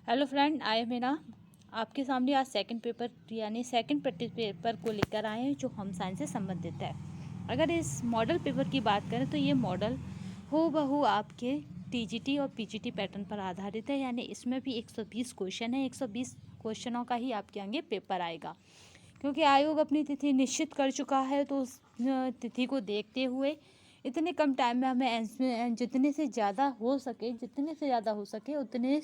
Hello friend, आए मेरा आपके सामने आज सेकंड पेपर यानी सेकंड प्रैक्टिस पेपर को लेकर आए हैं जो होम साइंस से संबंधित है। अगर इस मॉडल पेपर की बात करें तो ये मॉडल हूबहू आपके टीजीटी और पीजीटी पैटर्न पर आधारित है, यानी इसमें भी 120 क्वेश्चन है। 120 क्वेश्चनों का ही आपके आगे पेपर आएगा। क्योंकि आयोग अपनी तिथि निश्चित कर चुका है तो उस तिथि को देखते हुए इतने कम टाइम में हमें जितने से ज़्यादा हो सके उतने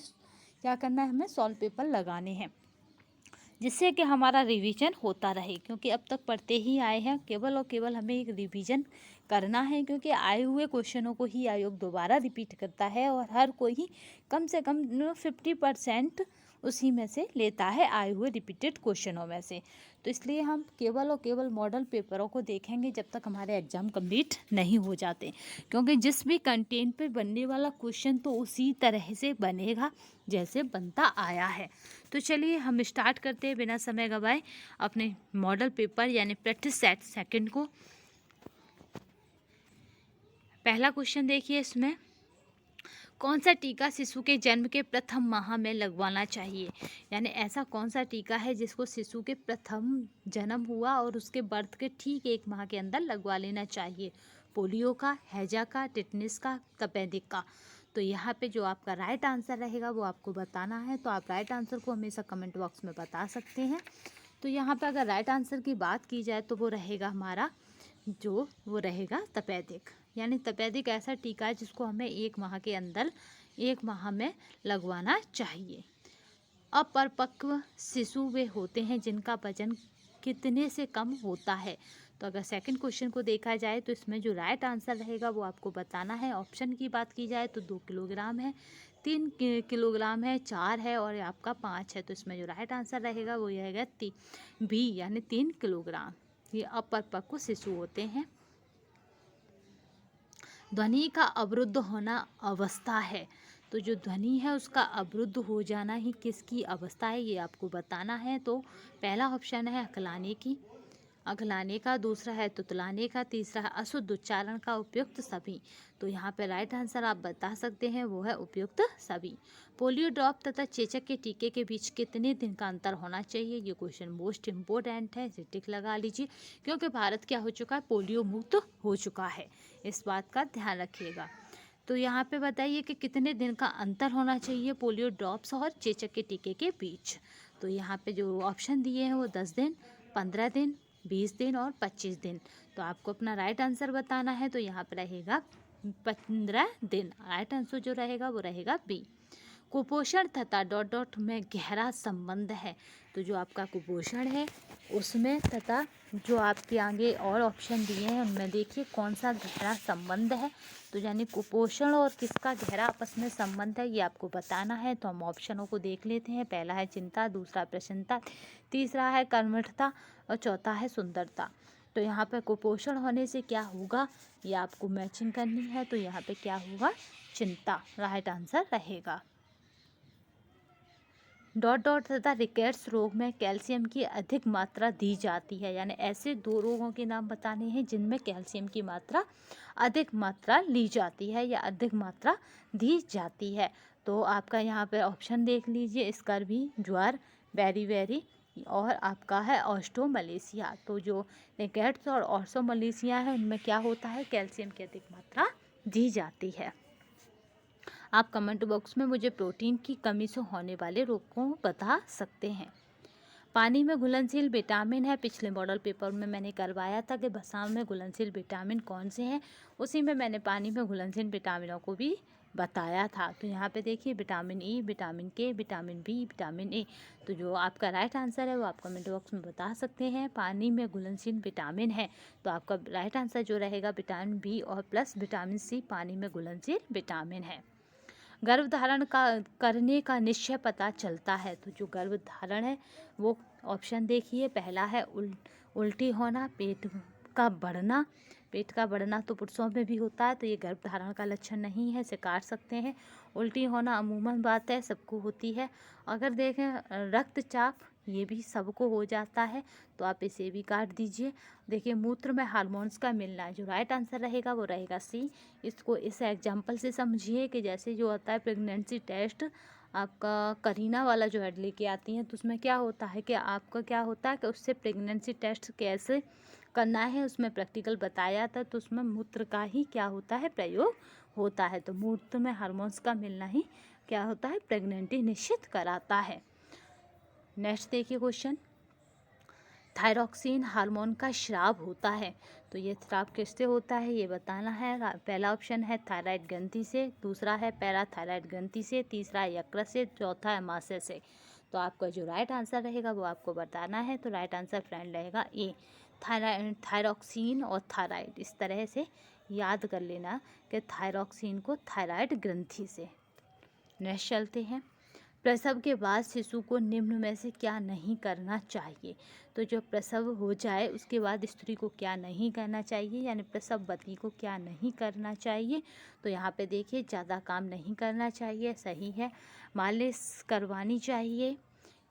क्या करना है, हमें सॉल्व पेपर लगाने हैं जिससे कि हमारा रिवीजन होता रहे। क्योंकि अब तक पढ़ते ही आए हैं, केवल और केवल हमें एक रिवीजन करना है। क्योंकि आए हुए क्वेश्चनों को ही आयोग दोबारा रिपीट करता है और हर कोई कम से कम 50% उसी में से लेता है, आए हुए रिपीटेड क्वेश्चनों में से। तो इसलिए हम केवल और केवल मॉडल पेपरों को देखेंगे जब तक हमारे एग्ज़ाम कंप्लीट नहीं हो जाते। क्योंकि जिस भी कंटेंट पे बनने वाला क्वेश्चन तो उसी तरह से बनेगा जैसे बनता आया है। तो चलिए हम स्टार्ट करते हैं बिना समय गवाए अपने मॉडल पेपर यानी प्रैक्टिस सेट सेकंड को। पहला क्वेश्चन देखिए, इसमें कौन सा टीका शिशु के जन्म के प्रथम माह में लगवाना चाहिए। यानी ऐसा कौन सा टीका है जिसको शिशु के प्रथम जन्म हुआ और उसके बर्थ के ठीक 1 माह के अंदर लगवा लेना चाहिए। पोलियो का, हैजा का, टिटनिस का, तपेदिक का। तो यहाँ पे जो आपका राइट आंसर रहेगा वो आपको बताना है। तो आप राइट आंसर को हमेशा कमेंट बॉक्स में बता सकते हैं। तो यहाँ पे अगर राइट आंसर की बात की जाए तो वो रहेगा हमारा वो रहेगा तपेदिक। यानी तपेदिक ऐसा टीका है जिसको हमें 1 माह के अंदर 1 माह में लगवाना चाहिए। अपरिपक्व शिशु वे होते हैं जिनका वजन कितने से कम होता है। तो अगर सेकंड क्वेश्चन को देखा जाए तो इसमें जो राइट आंसर रहेगा वो आपको बताना है। ऑप्शन की बात की जाए तो 2 किलोग्राम है, 3 किलोग्राम है, 4 है और आपका 5 है। तो इसमें जो राइट आंसर रहेगा वो रहेगा बी यानी 3 किलोग्राम। ये अपरिपक्व शिशु होते हैं। ध्वनि का अवरुद्ध होना अवस्था है। तो जो ध्वनि है उसका अवरुद्ध हो जाना ही किसकी अवस्था है ये आपको बताना है। तो पहला ऑप्शन है अगलाने का, दूसरा है तुतलाने का, तीसरा है अशुद्ध उच्चारण का, उपयुक्त सभी। तो यहाँ पे राइट आंसर आप बता सकते हैं वो है उपयुक्त सभी। पोलियो ड्रॉप तथा चेचक के टीके के बीच कितने दिन का अंतर होना चाहिए। ये क्वेश्चन मोस्ट इम्पोर्टेंट है, इसे टिक लगा लीजिए। क्योंकि भारत क्या हो चुका है, पोलियो मुक्त हो चुका है, इस बात का ध्यान रखिएगा। तो यहाँ पे बताइए कि कितने दिन का अंतर होना चाहिए पोलियो ड्रॉप्स और चेचक के टीके के बीच। तो यहाँ पे जो ऑप्शन दिए हैं वो 10 दिन, 15 दिन, 20 दिन और 25 दिन। तो आपको अपना राइट आंसर बताना है। तो यहाँ पे रहेगा 15 दिन। राइट आंसर जो रहेगा वो रहेगा बी। कुपोषण तथा डॉट डॉट में गहरा संबंध है। तो जो आपका कुपोषण है उसमें तथा जो आपके आगे और ऑप्शन दिए हैं उनमें देखिए कौन सा गहरा संबंध है। तो यानी कुपोषण और किसका गहरा आपस में संबंध है ये आपको बताना है। तो हम ऑप्शनों को देख लेते हैं। पहला है चिंता, दूसरा प्रसन्नता, तीसरा है कर्मठता और चौथा है सुंदरता। तो यहाँ पे कुपोषण होने से क्या होगा ये आपको मैचिंग करनी है। तो यहाँ पे क्या होगा, चिंता राइट आंसर रहेगा। डॉट डॉट तथा रिकेट्स रोग में कैल्शियम की अधिक मात्रा दी जाती है। यानी ऐसे 2 रोगों के नाम बताने हैं जिनमें कैल्शियम की मात्रा अधिक मात्रा ली जाती है या अधिक मात्रा दी जाती है। तो आपका यहाँ पे ऑप्शन देख लीजिए, स्कर्वी, ज्वर, बेरी और आपका है ऑस्टोमलेशिया। तो जो रिकेट्स और ऑस्टोमलेशिया है उनमें क्या होता है, कैल्शियम की अधिक मात्रा दी जाती है। आप कमेंट बॉक्स में मुझे प्रोटीन की कमी से होने वाले रोग को बता सकते हैं। पानी में घुलनशील विटामिन है। पिछले मॉडल पेपर में मैंने करवाया था कि भसाम में घुलनशील विटामिन कौन से हैं, उसी में मैंने पानी में घुलनशील विटामिनों को भी बताया था। तो यहाँ पे देखिए विटामिन ई, विटामिन के, विटामिन बी, विटामिन ए। तो जो आपका राइट आंसर है वो आप कमेंट बॉक्स में बता सकते हैं। पानी में घुलनशील विटामिन है तो आपका राइट आंसर जो रहेगा विटामिन बी और प्लस विटामिन सी पानी में घुलनशील विटामिन है। गर्भधारण करने का निश्चय पता चलता है। तो जो गर्भधारण है वो ऑप्शन देखिए, पहला है उल्टी होना, पेट का बढ़ना तो पुरुषों में भी होता है तो ये गर्भधारण का लक्षण नहीं है, इसे काट सकते हैं। उल्टी होना अमूमन बात है, सबको होती है। अगर देखें रक्तचाप ये भी सबको हो जाता है तो आप इसे भी काट दीजिए। देखिए मूत्र में हार्मोन्स का मिलना, जो राइट आंसर रहेगा वो रहेगा सी। इसको इस एग्जाम्पल से समझिए कि जैसे जो होता है प्रेगनेंसी टेस्ट आपका करीना वाला जो ऐड लेके आती हैं, तो उसमें क्या होता है कि आपका क्या होता है कि उससे प्रेगनेंसी टेस्ट कैसे करना है उसमें प्रैक्टिकल बताया जाता है। तो उसमें मूत्र का ही क्या होता है, प्रयोग होता है। तो मूत्र में हार्मोन्स का मिलना ही क्या होता है, प्रेगनेंटी निश्चित कराता है। नेक्स्ट देखिए क्वेश्चन, थायरॉक्सिन हार्मोन का स्राव होता है। तो ये स्राव किससे होता है ये बताना है। पहला ऑप्शन है थायराइड ग्रंथि से, दूसरा है पैराथायराइड ग्रंथि से, तीसरा है यकृत से, चौथा है अमाशय से। तो आपका जो राइट आंसर रहेगा वो आपको बताना है। तो राइट आंसर फ्रेंड रहेगा ए, थायरॉक्सिन और थायराइड। इस तरह से याद कर लेना कि थायरॉक्सिन को थायराइड ग्रंथि से। नेक्स्ट चलते हैं, प्रसव के बाद शिशु को निम्न में से क्या नहीं करना चाहिए। तो जो प्रसव हो जाए उसके बाद स्त्री को क्या नहीं करना चाहिए, यानी प्रसववती को क्या नहीं करना चाहिए। तो यहाँ पे देखिए, ज़्यादा काम नहीं करना चाहिए, सही है। मालिश करवानी चाहिए,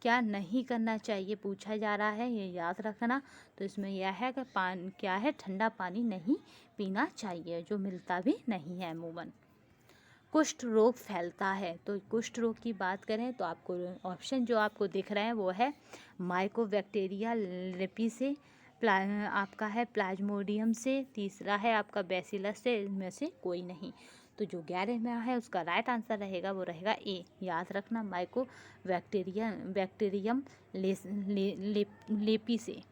क्या नहीं करना चाहिए पूछा जा रहा है, ये याद रखना। तो इसमें यह है कि क्या है, ठंडा पानी नहीं पीना चाहिए, जो मिलता भी नहीं है अमूमन। कुष्ठ रोग फैलता है। तो कुष्ठ रोग की बात करें तो आपको ऑप्शन जो आपको दिख रहे हैं वो है माइकोबैक्टीरिया लिपि से, आपका है प्लाज्मोडियम से, तीसरा है आपका बैसिलस से, इनमें से कोई नहीं। तो जो 11 में है उसका राइट आंसर रहेगा वो रहेगा ए, याद रखना, बैक्टीरियम लेपी से।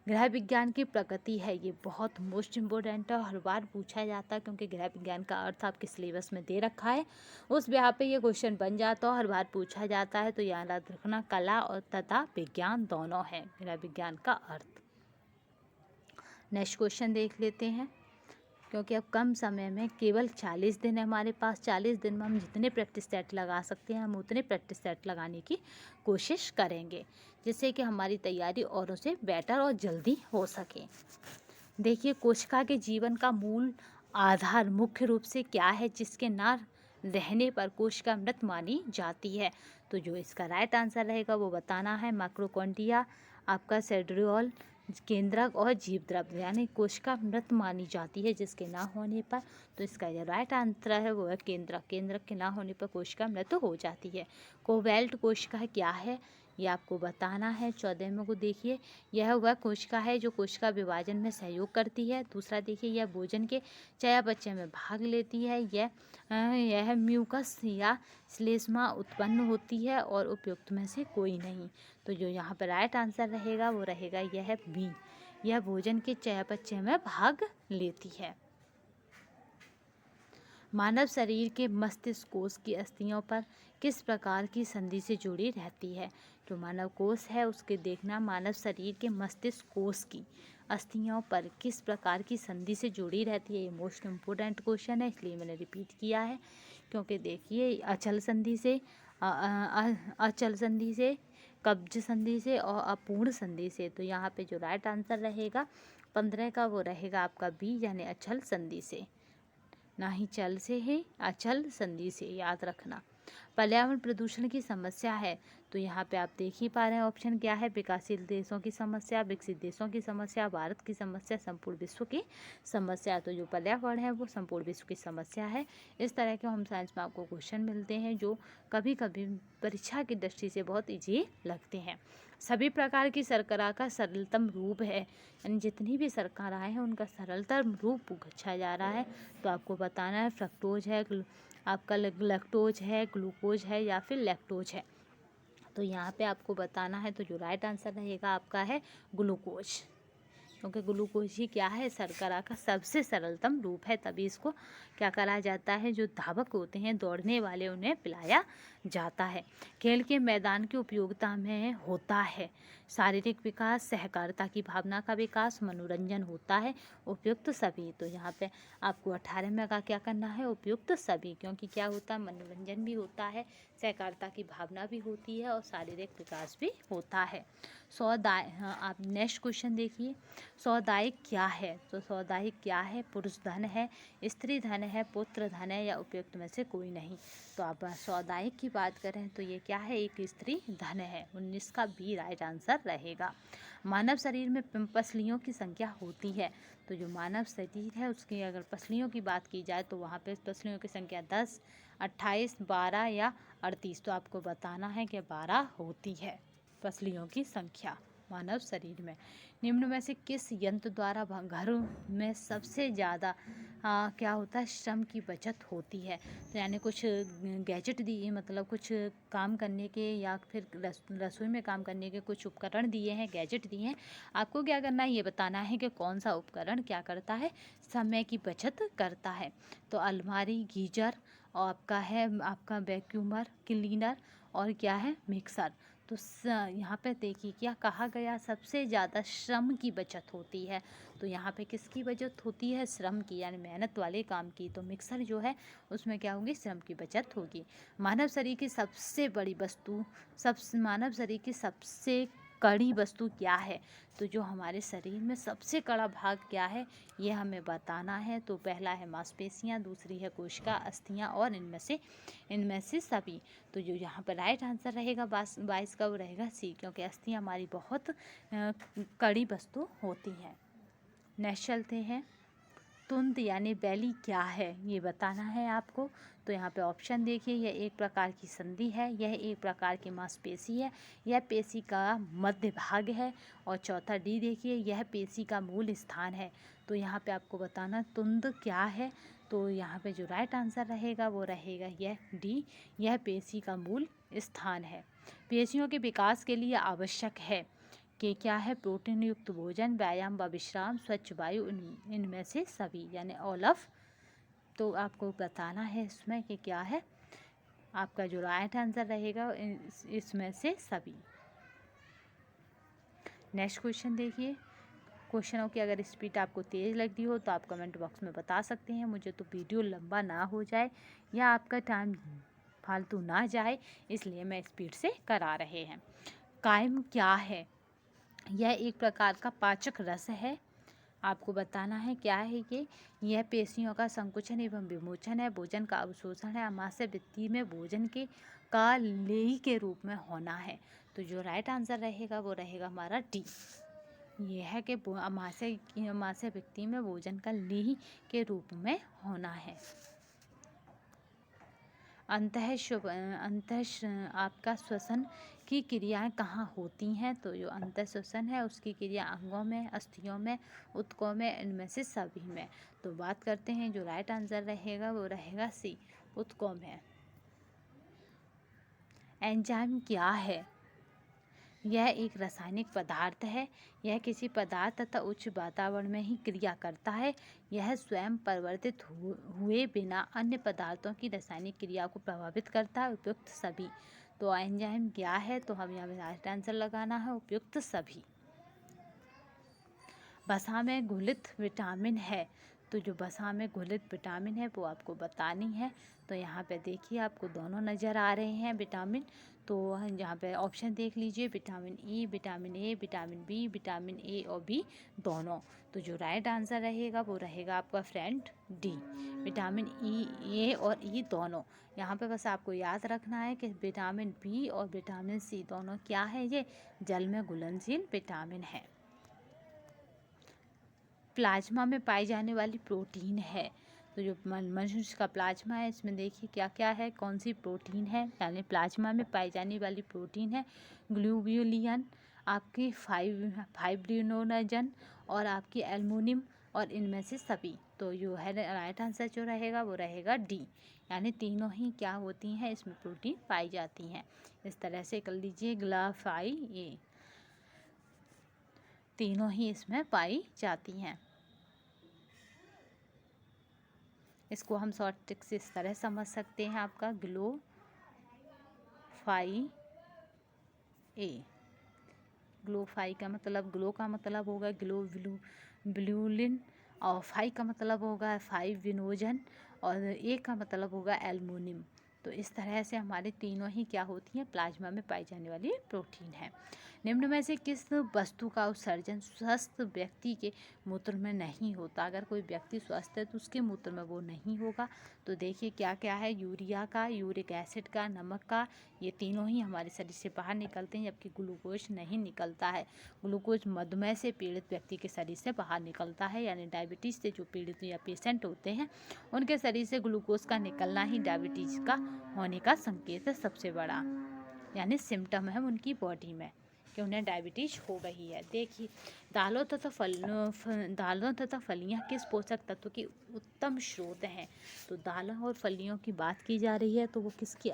गृह विज्ञान की प्रकृति है, ये बहुत मोस्ट इम्पोर्टेंट है, हर बार पूछा जाता है क्योंकि गृह विज्ञान का अर्थ आपके सिलेबस में दे रखा है, उस ब्याह पे ये क्वेश्चन बन जाता है, हर बार पूछा जाता है। तो याद रखना, कला और तथा विज्ञान दोनों है गृह विज्ञान का अर्थ। नेक्स्ट क्वेश्चन देख लेते हैं, क्योंकि अब कम समय में केवल 40 दिन है हमारे पास, 40 दिन में हम जितने प्रैक्टिस सेट लगा सकते हैं हम उतने प्रैक्टिस सेट लगाने की कोशिश करेंगे, जिससे कि हमारी तैयारी औरों से बेटर और जल्दी हो सके। देखिए, कोशिका के जीवन का मूल आधार मुख्य रूप से क्या है, जिसके ना रहने पर कोशिका मृत मानी जाती है। तो जो इसका राइट आंसर रहेगा वो बताना है, माइक्रोकॉन्टिया, आपका सेड्रियोल, केंद्रक और जीवद्रव्य, यानी कोशिका मृत मानी जाती है जिसके ना होने पर। तो इसका जो राइट आंसर है वो है केंद्रक, केंद्रक के ना होने पर कोशिका मृत हो जाती है। कोवैल्ट कोशिका क्या है ये आपको बताना है। 14वें को देखिए, यह वह कोशिका है जो कोशिका विभाजन में सहयोग करती है। दूसरा देखिए, यह भोजन के चयापचय में भाग लेती है। यह म्यूकस या श्लेष्मा उत्पन्न होती है और उपयुक्त में से कोई नहीं। तो जो यहाँ पर राइट आंसर रहेगा वो रहेगा यह बी, यह भोजन के चयापचय में भाग लेती है। मानव शरीर के मस्तिष्क कोश की अस्थियों पर किस प्रकार की संधि से जुड़ी रहती है। जो मानव कोश है उसके देखना, मानव शरीर के मस्तिष्क कोश की अस्थियों पर किस प्रकार की संधि से जुड़ी रहती है। ये मोस्ट इम्पोर्टेंट क्वेश्चन है, इसलिए मैंने रिपीट किया है। क्योंकि देखिए, अचल संधि से, अचल संधि से, कब्ज संधि से और अपूर्ण संधि से। तो यहाँ पे जो राइट आंसर रहेगा 15 का वो रहेगा आपका बी, यानी अचल संधि से, ना ही चल से है, अचल संधि से, याद रखना। पर्यावरण प्रदूषण की समस्या है। तो यहाँ पे आप देख ही पा रहे हैं ऑप्शन क्या है, विकासशील देशों की समस्या, विकसित देशों की समस्या, भारत की समस्या, संपूर्ण विश्व की समस्या। तो जो पर्यावरण है वो संपूर्ण विश्व की समस्या है। इस तरह के होम साइंस में आपको क्वेश्चन मिलते हैं जो कभी कभी परीक्षा की दृष्टि से बहुत ईजी लगते हैं। सभी प्रकार की शर्करा का सरलतम रूप है, यानी जितनी भी शर्कराएँ हैं उनका सरलतम रूप पूछा जा रहा है। तो आपको बताना है, फ्रक्टोज है, आपका लैक्टोज है, ग्लूकोज है या फिर लैक्टोज है। तो यहाँ पे आपको बताना है। तो जो राइट आंसर रहेगा आपका है ग्लूकोज, क्योंकि ग्लूकोज ही क्या है, शर्करा का सबसे सरलतम रूप है। तभी इसको क्या करा जाता है, जो धावक होते हैं दौड़ने वाले उन्हें पिलाया जाता है। खेल के मैदान की उपयोगिता में होता है शारीरिक विकास, सहकारिता की भावना का विकास, मनोरंजन होता है, उपयुक्त सभी। तो यहाँ पे आपको 18 में का क्या करना है, उपयुक्त सभी, क्योंकि क्या होता है, मनोरंजन भी होता है, सहकारिता की भावना भी होती है और शारीरिक विकास भी होता है। आप नेक्स्ट क्वेश्चन देखिए, सौदायिक क्या है। तो सौदायिक क्या है, पुरुष धन है, स्त्री धन है, पुत्र धन है या उपयुक्त में से कोई नहीं। तो आप सौदायिक की बात करें तो ये क्या है, एक स्त्री धन है, 19 का बी राइट आंसर रहेगा। मानव शरीर में पसलियों की संख्या होती है। तो जो मानव शरीर है उसकी अगर पसलियों की बात की जाए तो वहाँ पे पसलियों की संख्या 10, 28, 12 या 38। तो आपको बताना है कि 12 होती है पसलियों की संख्या मानव शरीर में। निम्न में से किस यंत्र द्वारा घरों में सबसे ज़्यादा क्या होता है, श्रम की बचत होती है? तो यानी कुछ गैजेट दिए, मतलब कुछ काम करने के या फिर रसोई में काम करने के कुछ उपकरण दिए हैं, गैजेट दिए हैं। आपको क्या करना है, ये बताना है कि कौन सा उपकरण क्या करता है, समय की बचत करता है। तो अलमारी, गीजर और आपका वैक्यूमर क्लीनर और क्या है, मिक्सर। तो यहाँ पे देखिए क्या कहा गया, सबसे ज़्यादा श्रम की बचत होती है। तो यहाँ पे किसकी बचत होती है, श्रम की, यानी मेहनत वाले काम की। तो मिक्सर जो है उसमें क्या होगी, श्रम की बचत होगी। मानव शरीर की सबसे बड़ी वस्तु, मानव शरीर की सबसे कड़ी वस्तु क्या है? तो जो हमारे शरीर में सबसे कड़ा भाग क्या है, ये हमें बताना है। तो पहला है मांसपेशियाँ, दूसरी है कोशिका, अस्थियाँ और इनमें से सभी। तो जो यहाँ पर राइट आंसर रहेगा 22 का, वो रहेगा सी, क्योंकि अस्थियाँ हमारी बहुत कड़ी वस्तु होती हैं। नेक्स्ट चलते हैं, तुंद यानी बैली क्या है, ये बताना है आपको। तो यहाँ पे ऑप्शन देखिए, यह एक प्रकार की संधि है, यह एक प्रकार की मांसपेशी है, यह पेशी का मध्य भाग है, और चौथा डी देखिए, यह पेशी का मूल स्थान है। तो यहाँ पे आपको बताना तुंद क्या है। तो यहाँ पे जो राइट आंसर रहेगा वो रहेगा यह डी, यह पेशी का मूल स्थान है। पेशियों के विकास के लिए आवश्यक है कि क्या है, प्रोटीन युक्त भोजन, व्यायाम व विश्राम, स्वच्छ वायु, इनमें से सभी, यानी ऑल ऑफ। तो आपको बताना है इसमें कि क्या है, आपका जो राइट आंसर रहेगा इसमें से सभी। नेक्स्ट क्वेश्चन देखिए, क्वेश्चनों की अगर स्पीड आपको तेज़ लगती हो तो आप कमेंट बॉक्स में बता सकते हैं मुझे, तो वीडियो लंबा ना हो जाए या आपका टाइम फालतू ना जाए, इसलिए मैं स्पीड से करा रहे हैं। कायम क्या है, यह एक प्रकार का पाचक रस है। आपको बताना है क्या है कि यह पेशियों का संकुचन एवं विमोचन है, भोजन का अवशोषण है, अमाशय वृत्ति में भोजन के का लेही के रूप में होना है। तो जो राइट आंसर रहेगा वो रहेगा हमारा डी, ये है कि अमाशय वृत्ति में भोजन का लेही के रूप में होना है। आपका श्वसन की क्रियाएं कहाँ होती हैं? तो जो अंतः श्वसन है उसकी क्रिया अंगों में, अस्थियों में, ऊतकों में, इनमें से सभी में। तो बात करते हैं, जो राइट आंसर रहेगा वो रहेगा सी, ऊतकों में। एंजाइम क्या है, यह एक रासायनिक पदार्थ है, यह किसी पदार्थ तथा उच्च वातावरण में ही क्रिया करता है, यह स्वयं परिवर्तित हुए बिना अन्य पदार्थों की रासायनिक क्रिया को प्रभावित करता है, उपयुक्त सभी। तो एंजाइम क्या है, तो हम यहाँ राइट आंसर लगाना है उपयुक्त सभी। वसा में घुलित विटामिन है, तो जो वसा में घुलित विटामिन है वो आपको बतानी है। तो यहाँ पे देखिए आपको दोनों नज़र आ रहे हैं विटामिन। तो यहाँ पे ऑप्शन देख लीजिए, vitamin E, vitamin A, vitamin B, vitamin A और बी दोनों। तो जो राइट आंसर रहेगा वो रहेगा आपका फ्रेंड डी, विटामिन ई, ए और ई दोनों। यहाँ पे बस आपको याद रखना है कि विटामिन बी और विटामिन सी दोनों क्या है, ये जल में घुलनशील विटामिन है। प्लाज्मा में पाई जाने वाली प्रोटीन है, तो जो मनुष्य का प्लाज्मा है इसमें देखिए क्या क्या है, कौन सी प्रोटीन है, यानी प्लाज्मा में पाई जाने वाली प्रोटीन है ग्लोब्यूलिन, आपकी फाइब्रिनोजन और आपकी एल्युमिनियम और इनमें से सभी। तो जो है राइट आंसर जो रहेगा वो रहेगा डी, यानी तीनों ही क्या होती हैं, इसमें प्रोटीन पाई जाती हैं। इस तरह से कर लीजिए, ग्लाफाई ये तीनों ही इसमें पाई जाती हैं। इसको हम शॉर्ट ट्रिक से इस तरह समझ सकते हैं, आपका ग्लोफाई का मतलब, ग्लो का मतलब होगा ब्लूलिन, और फाई का मतलब होगा फाइब्रिनोजन, और ए का मतलब होगा एल्युमिनियम। तो इस तरह से हमारे तीनों ही क्या होती हैं, प्लाज्मा में पाई जाने वाली प्रोटीन है। निम्न में से किस वस्तु का उत्सर्जन स्वस्थ व्यक्ति के मूत्र में नहीं होता? अगर कोई व्यक्ति स्वस्थ है तो उसके मूत्र में वो नहीं होगा। तो देखिए क्या क्या है, यूरिया का, यूरिक एसिड का, नमक का, ये तीनों ही हमारे शरीर से बाहर निकलते हैं, जबकि ग्लूकोज नहीं निकलता है। ग्लूकोज मधुमेह से पीड़ित व्यक्ति के शरीर से बाहर निकलता है, यानी डायबिटीज़ से जो पीड़ित या पेशेंट होते हैं उनके शरीर से ग्लूकोज का निकलना ही डायबिटीज़ का होने का संकेत है सबसे बड़ा, यानी सिम्टम है उनकी बॉडी में कि उन्हें डायबिटीज हो गई है। देखिए दालों तथा फलियां किस पोषक तत्व की उत्तम स्रोत हैं। तो दालों और फलियों की बात की जा रही है तो वो किसकी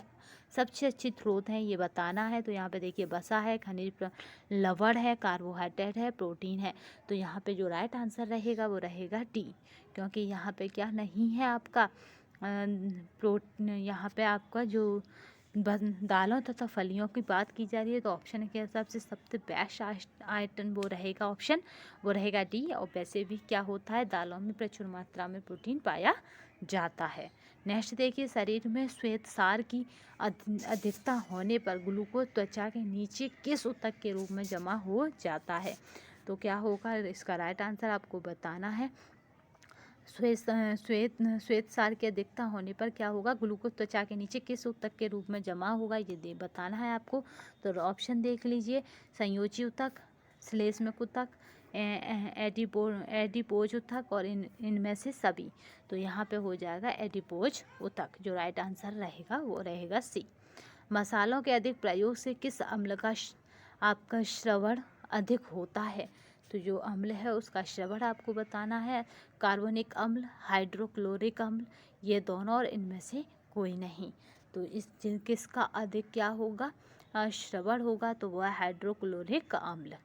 सबसे अच्छी स्रोत हैं ये बताना है। तो यहाँ पे देखिए वसा है, खनिज लवण है, कार्बोहाइड्रेट है, प्रोटीन है। तो यहाँ पे जो राइट आंसर रहेगा वो रहेगा डी, क्योंकि यहाँ पे क्या नहीं है आपका यहाँ पे आपका जो दालों तथा फलियों की बात की जा रही है तो ऑप्शन के हिसाब से सबसे बेस्ट आइटम वो रहेगा ऑप्शन, वो रहेगा डी। और वैसे भी क्या होता है, दालों में प्रचुर मात्रा में प्रोटीन पाया जाता है। नेक्स्ट देखिए, शरीर में श्वेतसार की अधिकता होने पर ग्लूकोज त्वचा के नीचे किस ऊतक के रूप में जमा हो जाता है। तो क्या होगा, इसका राइट आंसर आपको बताना है। श्वेतसार की अधिकता होने पर क्या होगा, ग्लूकोज त्वचा के नीचे किस ऊतक के रूप में जमा होगा ये बताना है आपको। तो ऑप्शन देख लीजिए, संयोजी ऊतक, श्लेष्मक ऊतक, एडिपोज ऊतक और इनमें से सभी। तो यहाँ पे हो जाएगा एडिपोज ऊतक। जो राइट आंसर रहेगा वो रहेगा सी। मसालों के अधिक प्रयोग से किस अम्ल का आपका श्रवण अधिक होता है। तो जो अम्ल है उसका श्रवण आपको बताना है। कार्बोनिक अम्ल, हाइड्रोक्लोरिक अम्ल, ये दोनों और इनमें से कोई नहीं। तो इस किसका अधिक क्या होगा, श्रवण होगा, तो वह हाइड्रोक्लोरिक अम्ल।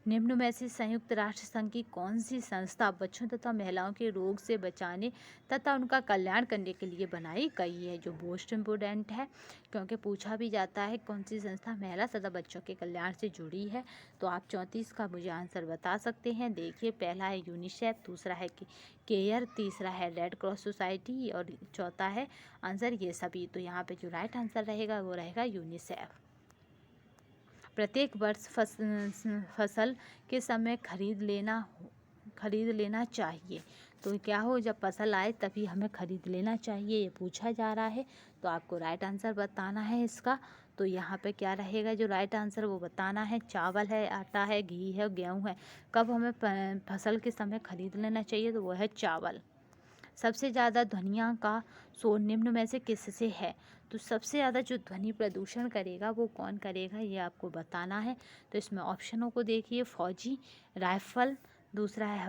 निम्न में से संयुक्त राष्ट्र संघ की कौन सी संस्था बच्चों तथा महिलाओं के रोग से बचाने तथा उनका कल्याण करने के लिए बनाई गई है। जो मोस्ट इम्पोर्टेंट है, क्योंकि पूछा भी जाता है कौन सी संस्था महिला तथा बच्चों के कल्याण से जुड़ी है। तो आप 34 का मुझे आंसर बता सकते हैं। देखिए पहला है यूनिसेफ, दूसरा है केयर, तीसरा है रेड क्रॉस सोसाइटी और चौथा है आंसर ये सभी। तो यहाँ पे जो राइट आंसर रहेगा वो रहेगा यूनिसेफ। प्रत्येक वर्ष फसल के समय खरीद लेना चाहिए। तो क्या हो, जब फसल आए तभी हमें खरीद लेना चाहिए, ये पूछा जा रहा है। तो आपको राइट आंसर बताना है इसका। तो यहाँ पे क्या रहेगा, जो राइट आंसर वो बताना है। चावल है, आटा है, घी है, गेहूँ है। कब हमें फसल के समय खरीद लेना चाहिए, तो वो है चावल। सबसे ज़्यादा ध्वनियों का शोर निम्न में से किससे है। तो सबसे ज़्यादा जो ध्वनि प्रदूषण करेगा वो कौन करेगा, ये आपको बताना है। तो इसमें ऑप्शनों को देखिए, फौजी, राइफल, दूसरा है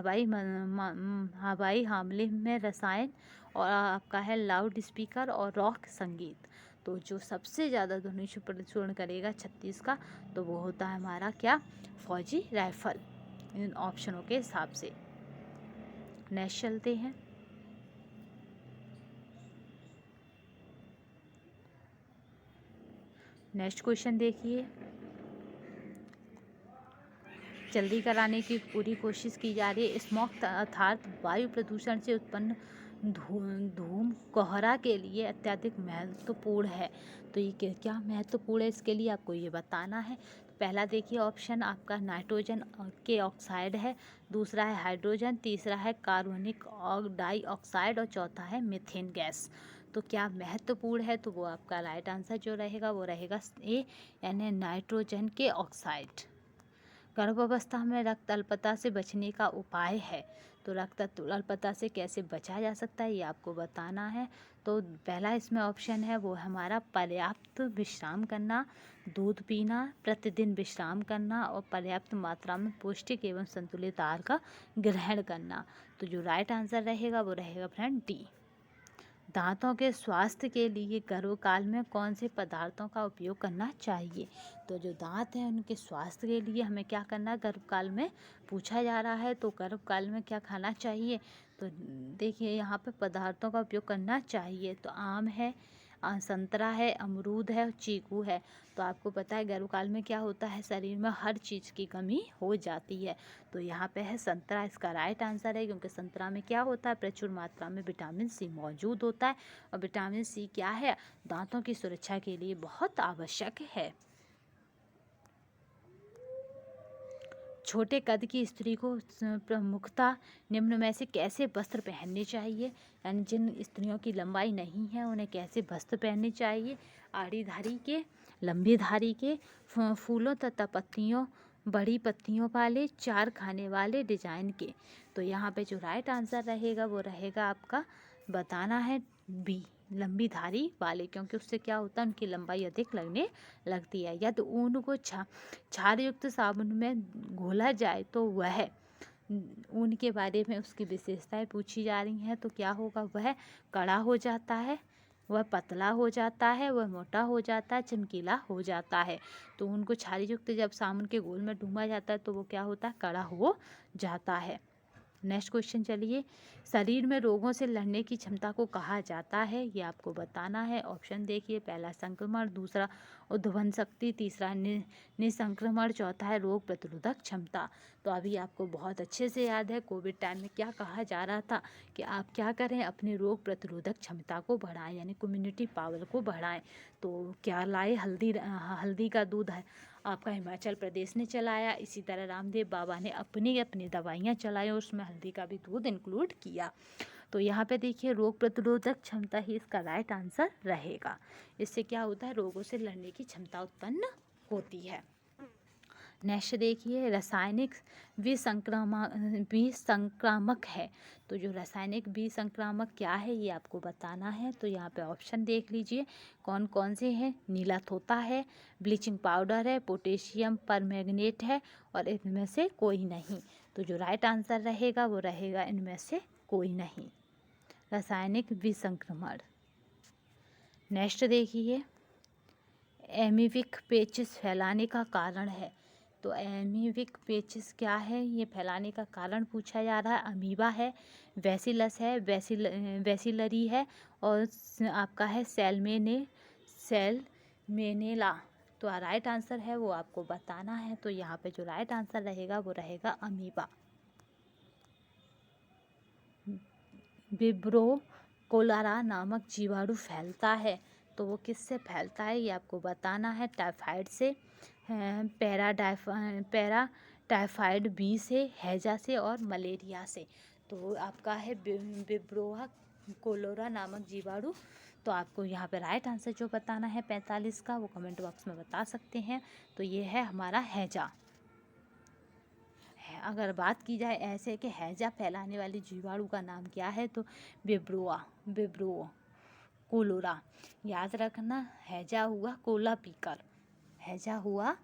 हवाई हमले में रसायन, और आपका है लाउड स्पीकर और रॉक संगीत। तो जो सबसे ज़्यादा ध्वनि प्रदूषण करेगा 36 का, तो वो होता है हमारा क्या, फौजी, राइफल, इन ऑप्शनों के हिसाब से। नेक्स्ट चलते हैं। नेक्स्ट क्वेश्चन देखिए, जल्दी कराने की पूरी कोशिश की जा रही है। स्मॉग अर्थात वायु प्रदूषण से उत्पन्न धूम कोहरा के लिए अत्यधिक महत्वपूर्ण है। तो ये क्या महत्वपूर्ण है, इसके लिए आपको ये बताना है। तो पहला देखिए ऑप्शन आपका नाइट्रोजन के ऑक्साइड है, दूसरा है हाइड्रोजन, तीसरा है कार्बनिक डाइऑक्साइड और चौथा है मीथेन गैस। तो क्या महत्वपूर्ण है, तो वो आपका राइट आंसर जो रहेगा वो रहेगा ए, यानी नाइट्रोजन के ऑक्साइड। गर्भावस्था में रक्त अल्पता से बचने का उपाय है। तो रक्त अल्पता से कैसे बचा जा सकता है, ये आपको बताना है। तो पहला इसमें ऑप्शन है वो हमारा पर्याप्त विश्राम करना, दूध पीना, प्रतिदिन विश्राम करना और पर्याप्त मात्रा में पौष्टिक एवं संतुलित आहार का ग्रहण करना। तो जो राइट आंसर रहेगा वो रहेगा फ्रेंड डी। दांतों के स्वास्थ्य के लिए गर्भकाल में कौन से पदार्थों का उपयोग करना चाहिए। तो जो दांत हैं उनके स्वास्थ्य के लिए हमें क्या करना, गर्भकाल में पूछा जा रहा है। तो गर्भकाल में क्या खाना चाहिए, तो देखिए यहाँ पे पदार्थों का उपयोग करना चाहिए। तो आम है, संतरा है, अमरूद है, चीकू है। तो आपको पता है गर्भकाल में क्या होता है, शरीर में हर चीज़ की कमी हो जाती है। तो यहाँ पे है संतरा, इसका राइट आंसर है, क्योंकि संतरा में क्या होता है, प्रचुर मात्रा में विटामिन सी मौजूद होता है। और विटामिन सी क्या है, दांतों की सुरक्षा के लिए बहुत आवश्यक है। छोटे कद की स्त्री को प्रमुखता निम्न में से कैसे वस्त्र पहनने चाहिए, यानी जिन स्त्रियों की लंबाई नहीं है उन्हें कैसे वस्त्र पहनने चाहिए। आड़ी धारी के, लंबी धारी के, फूलों तथा पत्तियों, बड़ी पत्तियों वाले, चार खाने वाले डिजाइन के। तो यहाँ पे जो राइट आंसर रहेगा वो रहेगा आपका, बताना है बी, लंबी धारी वाले, क्योंकि उससे क्या होता है उनकी लंबाई अधिक लगने लगती है। यदि ऊन को क्षार युक्त साबुन में घोला जाए तो वह, ऊन के बारे में उसकी विशेषताएं पूछी जा रही हैं, तो क्या होगा, वह कड़ा हो जाता है, वह पतला हो जाता है, वह मोटा हो जाता है, चमकीला हो जाता है। तो उनको क्षार युक्त जब साबुन के घोल में डूबा जाता है तो वो क्या होता है, कड़ा हो जाता है। नेक्स्ट क्वेश्चन चलिए, शरीर में रोगों से लड़ने की क्षमता को कहा जाता है, ये आपको बताना है। ऑप्शन देखिए, पहला संक्रमण, दूसरा उद्वहन शक्ति, तीसरा निसंक्रमण, चौथा है रोग प्रतिरोधक क्षमता। तो अभी आपको बहुत अच्छे से याद है कोविड टाइम में क्या कहा जा रहा था कि आप क्या करें, अपने रोग प्रतिरोधक क्षमता को बढ़ाएं, यानी कम्युनिटी पावर को बढ़ाएं। तो क्या लाए, हल्दी का दूध है आपका हिमाचल प्रदेश ने चलाया। इसी तरह रामदेव बाबा ने अपनी अपनी दवाइयाँ चलाई और उसमें हल्दी का भी दूध इंक्लूड किया। तो यहाँ पे देखिए रोग प्रतिरोधक क्षमता ही इसका राइट आंसर रहेगा। इससे क्या होता है, रोगों से लड़ने की क्षमता उत्पन्न होती है। नेक्स्ट देखिए, रासायनिक विसंक्रामक है। तो जो रासायनिक विसंक्रामक क्या है ये आपको बताना है। तो यहाँ पे ऑप्शन देख लीजिए कौन कौन से हैं। नीला थोता है, ब्लीचिंग पाउडर है, पोटेशियम परमैंगनेट है और इनमें से कोई नहीं। तो जो राइट आंसर रहेगा वो रहेगा इनमें से कोई नहीं, रासायनिक विसंक्रमण। नेक्स्ट देखिए, एमीविक पेचिस फैलाने का कारण है। तो एमीविक पेचिस क्या है, ये फैलाने का कारण पूछा जा रहा है। अमीबा है, बैसिलस है, बैसिलरी है और आपका है सेलमेनेला। तो राइट आंसर है वो आपको बताना है। तो यहाँ पे जो राइट आंसर रहेगा वो रहेगा अमीबा। विब्रो कोलारा नामक जीवाणु फैलता है। तो वो किससे फैलता है ये आपको बताना है। टाइफाइड से, पैरा टाइफाइड बी से, हैजा से और मलेरिया से। तो आपका है विब्रोआ कोलोरा नामक जीवाणु। तो आपको यहाँ पे राइट आंसर जो बताना है 45 का, वो कमेंट बॉक्स में बता सकते हैं। तो ये है हमारा हैजा। अगर बात की जाए ऐसे कि हैजा फैलाने वाली जीवाणु का नाम क्या है, तो विब्रो कोलोरा। याद रखना, हैजा हुआ कोला पीकल, हैजा हुआ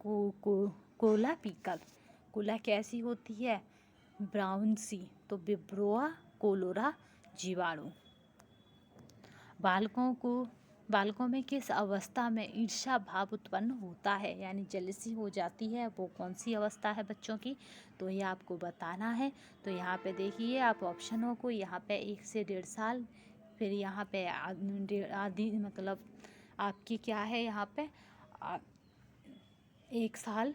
कोला पीकल। कोला कैसी होती है, ब्राउन सी। तो विब्रोआ कोलोरा जीवाणु। बालकों में किस अवस्था में ईर्ष्या भाव उत्पन्न होता है, यानी जेलसी हो जाती है, वो कौन सी अवस्था है बच्चों की, तो ये आपको बताना है। तो यहाँ पे देखिए आप ऑप्शनों को, यहाँ पे 1 से 1.5 साल, फिर यहाँ पे आधी मतलब आपकी क्या है, यहाँ पे 1 साल,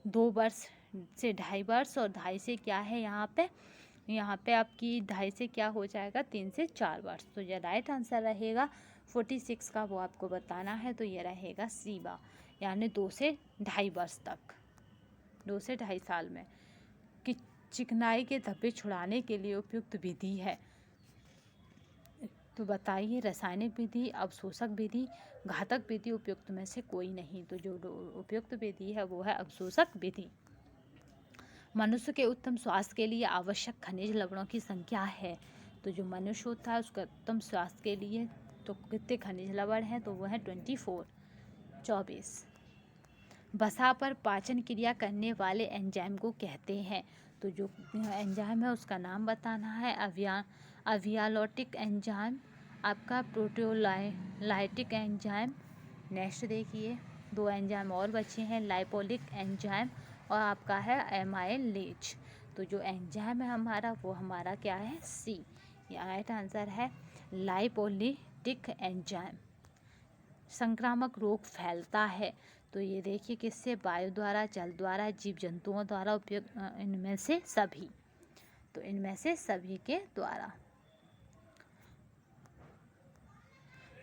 2 वर्ष से 2.5 वर्ष और 2.5 से क्या है यहाँ पे आपकी 2.5 से क्या हो जाएगा 3 से 4 वर्ष। तो ये राइट आंसर रहेगा 46 का, वो आपको बताना है। तो ये रहेगा सीबा, यानी 2 से 2.5 वर्ष तक, 2 से 2.5 साल में। कि चिकनाई के धब्बे छुड़ाने के लिए उपयुक्त विधि है, तो बताइए रासायनिक विधि, अवशोषक विधि, घातक विधि, उपयुक्त में से कोई नहीं। तो जो उपयुक्त विधि है वो है अवशोषक विधि। मनुष्य के उत्तम स्वास्थ्य के लिए आवश्यक खनिज लवणों की संख्या है। तो जो मनुष्य होता है उसका उत्तम स्वास्थ्य के लिए तो कितने खनिज लवण हैं, तो वो है 24। वसा पर पाचन क्रिया करने वाले एंजाइम को कहते हैं। तो जो एंजाइम है उसका नाम बताना है। अवियालोटिक एंजाइम, आपका प्रोटियोलाइटिक एंजाइम। नेक्स्ट देखिए 2 एंजाइम और बचे हैं, लाइपोलिक एंजाइम और आपका है एमाइलेज। तो जो एंजाइम है हमारा वो हमारा क्या है, सी। ये राइट आंसर है लाइपोलिटिक एंजाइम। संक्रामक रोग फैलता है। तो ये देखिए किससे, वायु द्वारा, जल द्वारा, जीव जंतुओं द्वारा, उपयोग इनमें से सभी। तो इनमें से सभी के द्वारा।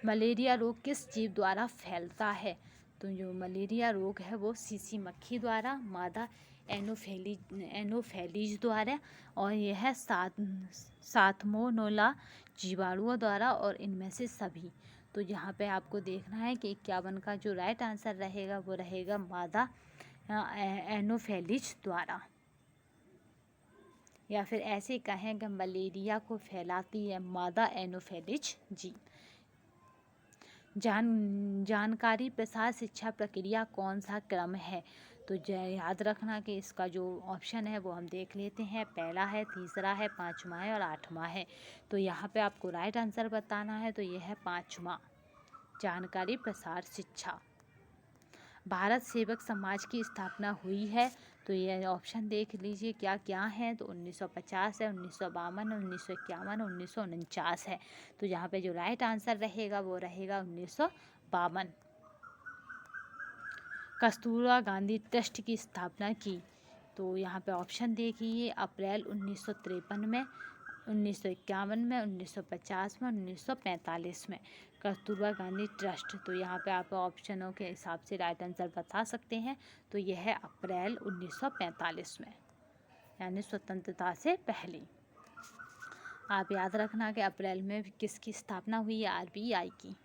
मलेरिया रोग किस जीव द्वारा फैलता है, तो जो मलेरिया रोग है वो सीसी मक्खी द्वारा, मादा एनोफेलिज द्वारा, और यह साथमोनोला जीवाणुओं द्वारा, और इनमें से सभी। तो यहाँ पे आपको देखना है कि 51 का जो राइट आंसर रहेगा वो रहेगा मादा एनोफेलिज द्वारा, या फिर ऐसे कहें कि मलेरिया को फैलाती है मादा एनोफेलिज जीव। जानकारी प्रसार शिक्षा प्रक्रिया कौन सा क्रम है? तो याद रखना कि इसका जो ऑप्शन है वो हम देख लेते हैं। पहला है, तीसरा है, पांचवा है और आठवां है। तो यहाँ पे आपको राइट आंसर बताना है, तो यह है पांचवा, जानकारी प्रसार शिक्षा। भारत सेवक समाज की स्थापना हुई है, तो ये ऑप्शन देख लीजिए क्या क्या है। तो 1950 है, 1952, 1951, 1949 है। तो यहाँ पे जो राइट आंसर रहेगा वो रहेगा 1952। कस्तूरबा गांधी ट्रस्ट की स्थापना की, तो यहाँ पे ऑप्शन देखिए, अप्रैल 1953 में, 1951 में, 1950 में, 1945 में। कस्तूरबा गांधी ट्रस्ट, तो यहाँ पे आप ऑप्शनों के हिसाब से राइट आंसर बता सकते हैं। तो यह है अप्रैल 1945 में, यानी स्वतंत्रता से पहले। आप याद रखना कि अप्रैल में किसकी स्थापना हुई है? आरबीआई की।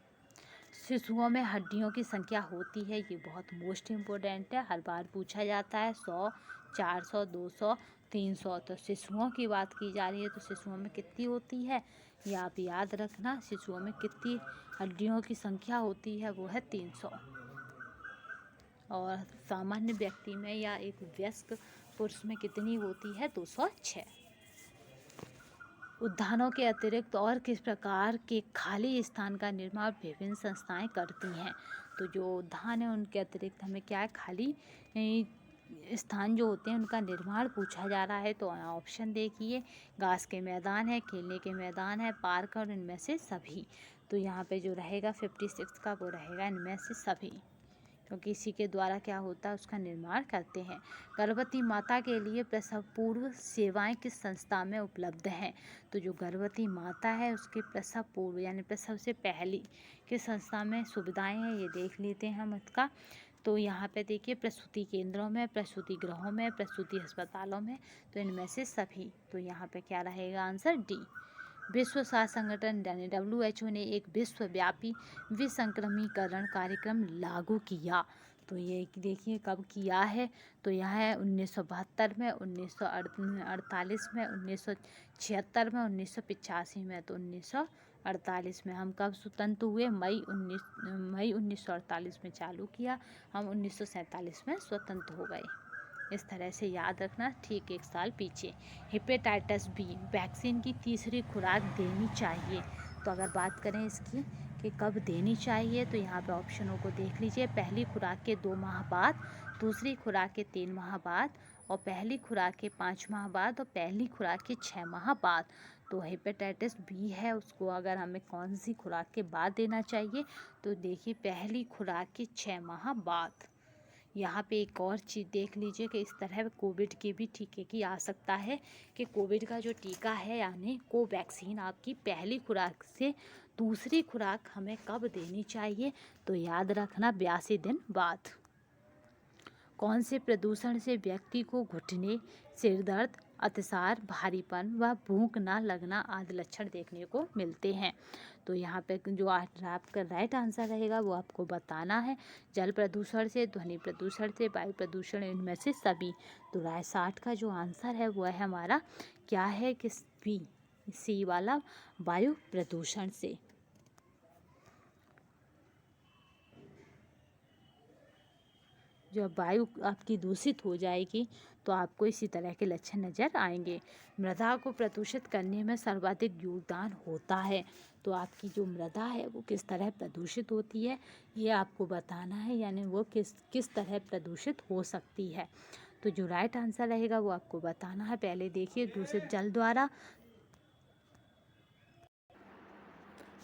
शिशुओं में हड्डियों की संख्या होती है, ये बहुत मोस्ट इम्पोर्टेंट है, हर बार पूछा जाता है। 100, 400, 200, 300। तो शिशुओं की बात की जा रही है, तो शिशुओं में कितनी होती है ये आप याद रखना। शिशुओं में कितनी हड्डियों की संख्या होती है? वो है 300। और सामान्य व्यक्ति में या एक वयस्क पुरुष में कितनी होती है? 206। उद्यानों के अतिरिक्त और किस प्रकार के खाली स्थान का निर्माण विभिन्न संस्थाएं करती हैं? तो जो उद्यान है उनके अतिरिक्त हमें क्या है, खाली स्थान जो होते हैं उनका निर्माण पूछा जा रहा है। तो ऑप्शन देखिए, घास के मैदान है, खेलने के मैदान है, पार्क, और इनमें से सभी। तो यहाँ पे जो रहेगा 56 का वो रहेगा इनमें से सभी, क्योंकि इसी के द्वारा क्या होता है, उसका निर्माण करते हैं। गर्भवती माता के लिए प्रसव पूर्व सेवाएं किस संस्था में उपलब्ध हैं? तो जो गर्भवती माता है उसके प्रसव पूर्व यानी प्रसव से पहले किस संस्था में सुविधाएं हैं, ये देख लेते हैं हम इसका। तो यहाँ पे देखिए, प्रसूति केंद्रों में, प्रसूति गृहों में, प्रसूति अस्पतालों में। तो इनमें से सभी। तो यहाँ पे क्या रहेगा आंसर? डी। विश्व स्वास्थ्य संगठन यानी WHO ने एक विश्वव्यापी विसंक्रमीकरण कार्यक्रम लागू किया। तो ये देखिए कब किया है, तो यह है 1972 में, 1948 में, 1976 में, 1985 में। तो 1948 में। हम कब स्वतंत्र हुए? मई 1948 में चालू किया, हम 1947 में स्वतंत्र हो गए। इस तरह से याद रखना, ठीक 1 साल पीछे। हेपेटाइटिस बी वैक्सीन की तीसरी खुराक देनी चाहिए। तो अगर बात करें इसकी कि कब देनी चाहिए, तो यहाँ पे ऑप्शनों को देख लीजिए। पहली खुराक के 2 माह बाद, दूसरी खुराक के 3 माह बाद, और पहली खुराक के 5 माह बाद, और पहली खुराक के 6 माह बाद। तो हेपेटाइटिस बी है, उसको अगर हमें कौन सी खुराक के बाद देना चाहिए, तो देखिए पहली खुराक के 6 माह बाद। यहाँ पे एक और चीज़ देख लीजिए कि इस तरह कोविड के भी टीके की आ सकता है कि कोविड का जो टीका है यानी कोवैक्सीन, आपकी पहली खुराक से दूसरी खुराक हमें कब देनी चाहिए? तो याद रखना 82 दिन बाद। कौन से प्रदूषण से व्यक्ति को घुटने, सिर दर्द, अतिसार, भारीपन व भूख न लगना आदि लक्षण देखने को मिलते हैं? तो यहाँ पे जो आपका राइट आंसर रहेगा वो आपको बताना है। जल प्रदूषण से, ध्वनि प्रदूषण से, वायु प्रदूषण, इनमें से सभी। तो राय 60 का जो आंसर है वो है हमारा क्या है कि सी वाला, वायु प्रदूषण से। जब वायु आपकी दूषित हो जाएगी तो आपको इसी तरह के लक्षण नज़र आएंगे। मृदा को प्रदूषित करने में सर्वाधिक योगदान होता है। तो आपकी जो मृदा है वो किस तरह प्रदूषित होती है ये आपको बताना है, यानी वो किस तरह प्रदूषित हो सकती है। तो जो राइट आंसर रहेगा वो आपको बताना है। पहले देखिए, दूषित जल द्वारा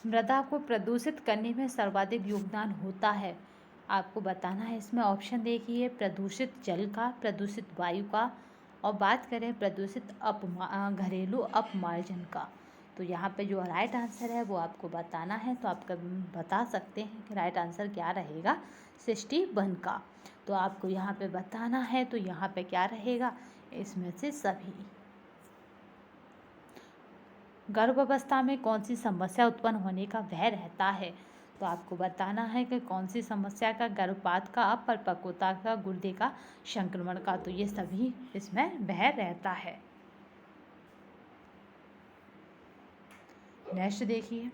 मृदा को प्रदूषित करने में सर्वाधिक योगदान होता है, आपको बताना है। इसमें ऑप्शन देखिए, प्रदूषित जल का, प्रदूषित वायु का, और बात करें प्रदूषित घरेलू अपमार्जन का। तो यहाँ पे जो राइट आंसर है वो आपको बताना है। तो आप बता सकते हैं कि राइट आंसर क्या रहेगा 61 का। तो आपको यहाँ पे बताना है, तो यहाँ पे क्या रहेगा इसमें से सभी। गर्भावस्था में कौन सी समस्या उत्पन्न होने का भय रहता है? तो आपको बताना है कि कौन सी समस्या का, गर्भपात का, अपरिपक्वता का, गुर्दे का संक्रमण का। तो ये सभी इसमें भय रहता है। नेक्स्ट देखिए,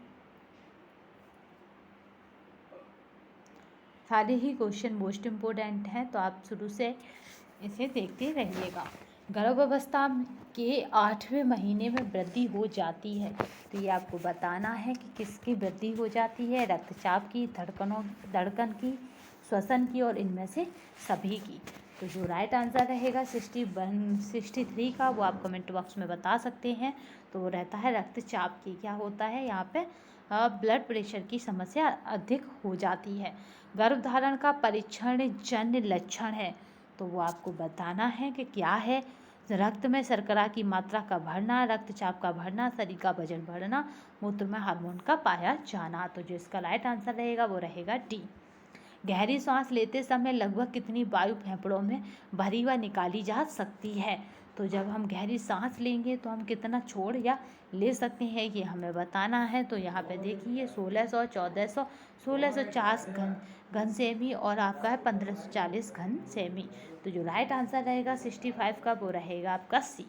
सारे ही क्वेश्चन मोस्ट इम्पोर्टेंट हैं, तो आप शुरू से इसे देखते रहिएगा। गर्भावस्था के 8वें महीने में वृद्धि हो जाती है, तो ये आपको बताना है कि किसकी वृद्धि हो जाती है। रक्तचाप की, धड़कन की, श्वसन की और इनमें से सभी की। तो जो राइट आंसर रहेगा 63 का, वो आप कमेंट बॉक्स में बता सकते हैं। तो वो रहता है रक्तचाप की। क्या होता है यहाँ पे ब्लड प्रेशर की समस्या अधिक हो जाती है। गर्भधारण का परीक्षण जन्य लक्षण है, तो वो आपको बताना है कि क्या है। रक्त में शर्करा की मात्रा का बढ़ना, रक्तचाप का बढ़ना, शरीर का वजन बढ़ना, मूत्र में हार्मोन का पाया जाना। तो जो इसका राइट आंसर रहेगा वो रहेगा डी। गहरी सांस लेते समय लगभग कितनी वायु फेफड़ों में भरी व निकाली जा सकती है? तो जब हम गहरी सांस लेंगे तो हम कितना छोड़ या ले सकते हैं, ये हमें बताना है। तो यहाँ पे देखिए 1600, 1400, 1650 घन सेमी और आपका है 1540 घन सेमी। तो जो राइट आंसर रहेगा 65 का, वो रहेगा आपका सी।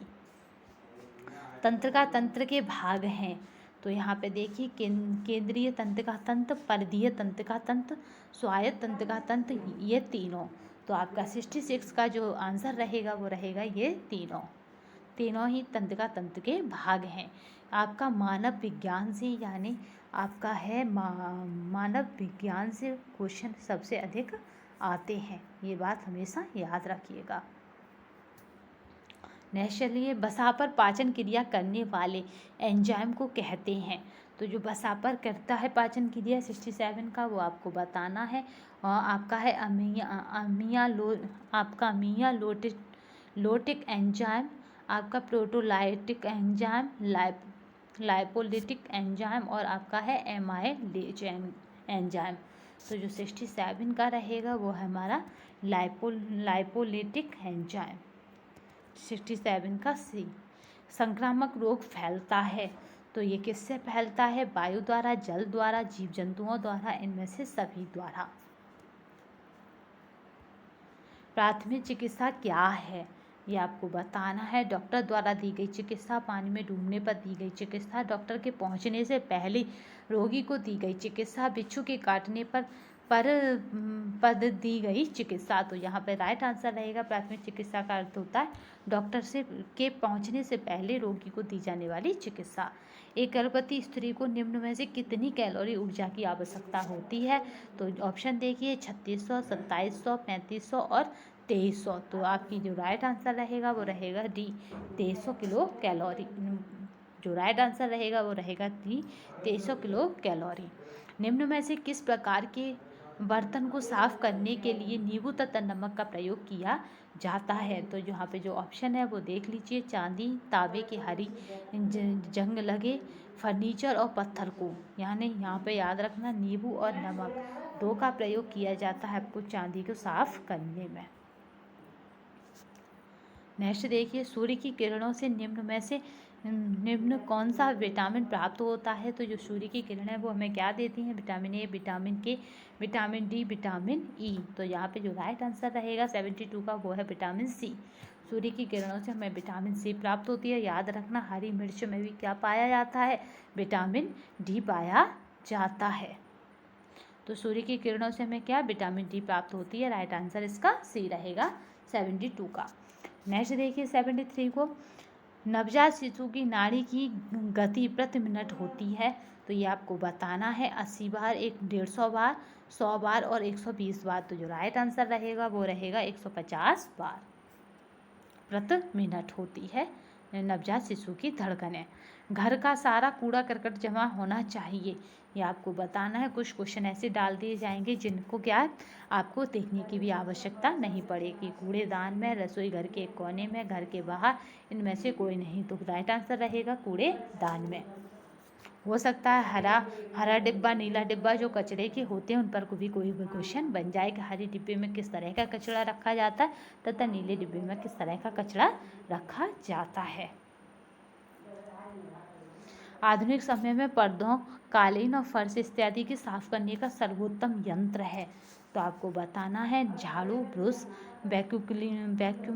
तंत्रिका तंत्र के भाग हैं, तो यहाँ पे देखिए केंद्रीय तंत्रिका तंत्र, परिधीय तंत्रिका तंत्र, स्वायत्त तंत्रिका तंत्र, ये तीनों। तो आपका 66 का जो आंसर रहेगा वो रहेगा ये तीनों ही तंत्रिका तंत्र के भाग हैं। आपका मानव विज्ञान से, यानी आपका है मानव विज्ञान से क्वेश्चन सबसे अधिक आते हैं, ये बात हमेशा याद रखिएगा। नेक्स्ट चलिए, वसा पर पाचन क्रिया करने वाले एंजाइम को कहते हैं। तो जो वसा पर करता है पाचन क्रिया 67 का, वो आपको बताना है। और आपका है लोटिक एंजाइम, आपका प्रोटोलाइटिक एंजाइम, लाइपोलिटिक एंजाइम और आपका है एमाइलेज एंजाइम। तो जो 67 का रहेगा वो है हमारा लाइपोलिटिक एंजाइम। 67 का सी। संक्रामक रोग फैलता है, तो ये किससे फैलता है? वायु द्वारा, जल द्वारा, जीव जंतुओं द्वारा, इनमें से सभी द्वारा। प्राथमिक चिकित्सा क्या है? ये आपको बताना है। डॉक्टर द्वारा दी गई चिकित्सा, पानी में डूबने पर दी गई चिकित्सा, डॉक्टर के पहुंचने से पहले रोगी को दी गई चिकित्सा, बिच्छू के काटने पर दी गई चिकित्सा। तो यहाँ पे राइट आंसर रहेगा प्राथमिक चिकित्सा का अर्थ होता है डॉक्टर के पहुंचने से पहले रोगी को दी जाने वाली चिकित्सा। एक गर्भवती स्त्री को निम्न में से कितनी कैलोरी ऊर्जा की आवश्यकता होती है? तो ऑप्शन देखिए 3600, 2700, 3500 और 2300। तो आपकी जो राइट आंसर रहेगा वो रहेगा डी 2300 किलो कैलोरी। जो राइट आंसर रहेगा वो रहेगा डी 2300 किलो कैलोरी। निम्न में से किस प्रकार के बर्तन को साफ करने के लिए नींबू तथा नमक का प्रयोग किया जाता है? तो यहाँ पे जो ऑप्शन है वो देख लीजिए। चांदी, तांबे की हरी जंग लगे, फर्नीचर और पत्थर को। यानी यहाँ पे याद रखना नींबू और नमक 2 का प्रयोग किया जाता है आपको चांदी को साफ करने में। नेक्स्ट देखिए, सूर्य की किरणों से निम्न कौन सा विटामिन प्राप्त होता है? तो जो सूर्य की किरण है वो हमें क्या देती हैं? विटामिन ए, विटामिन के, विटामिन डी, विटामिन ई। तो यहाँ पे जो राइट आंसर रहेगा 72 का, वो है विटामिन सी। सूर्य की किरणों से हमें विटामिन सी प्राप्त होती है। याद रखना हरी मिर्च में भी क्या पाया जाता है? विटामिन डी पाया जाता है। तो सूर्य की किरणों से हमें क्या? विटामिन डी प्राप्त होती है। राइट आंसर इसका सी रहेगा 72 का। नेक्स्ट देखिए 73 को, नवजात शिशु की नाड़ी की गति प्रति मिनट होती है। तो ये आपको बताना है 80 बार, 150 बार, 100 बार और 120 बार। तो जो राइट आंसर रहेगा वो रहेगा 150 बार प्रति मिनट होती है नवजात शिशु की धड़कनें। घर का सारा कूड़ा करकट जमा होना चाहिए, ये आपको बताना है। कुछ क्वेश्चन ऐसे डाल दिए जाएंगे जिनको क्या आपको देखने की भी आवश्यकता नहीं पड़ेगी। कूड़ेदान में, रसोई घर के कोने में, घर के बाहर, इनमें से कोई नहीं। तो राइट आंसर रहेगा कूड़ेदान में। हो सकता है हरा हरा डिब्बा, नीला डिब्बा जो कचरे के होते हैं उन पर कोई भी क्वेश्चन बन जाए कि हरे डिब्बे में किस तरह का कचरा रखा जाता है तथा नीले डिब्बे में किस तरह का कचरा रखा जाता है। आधुनिक समय में पर्दों, कालीन और फर्श इत्यादि की साफ करने का सर्वोत्तम यंत्र है। तो आपको बताना है झाड़ू, ब्रश, वैक्यूम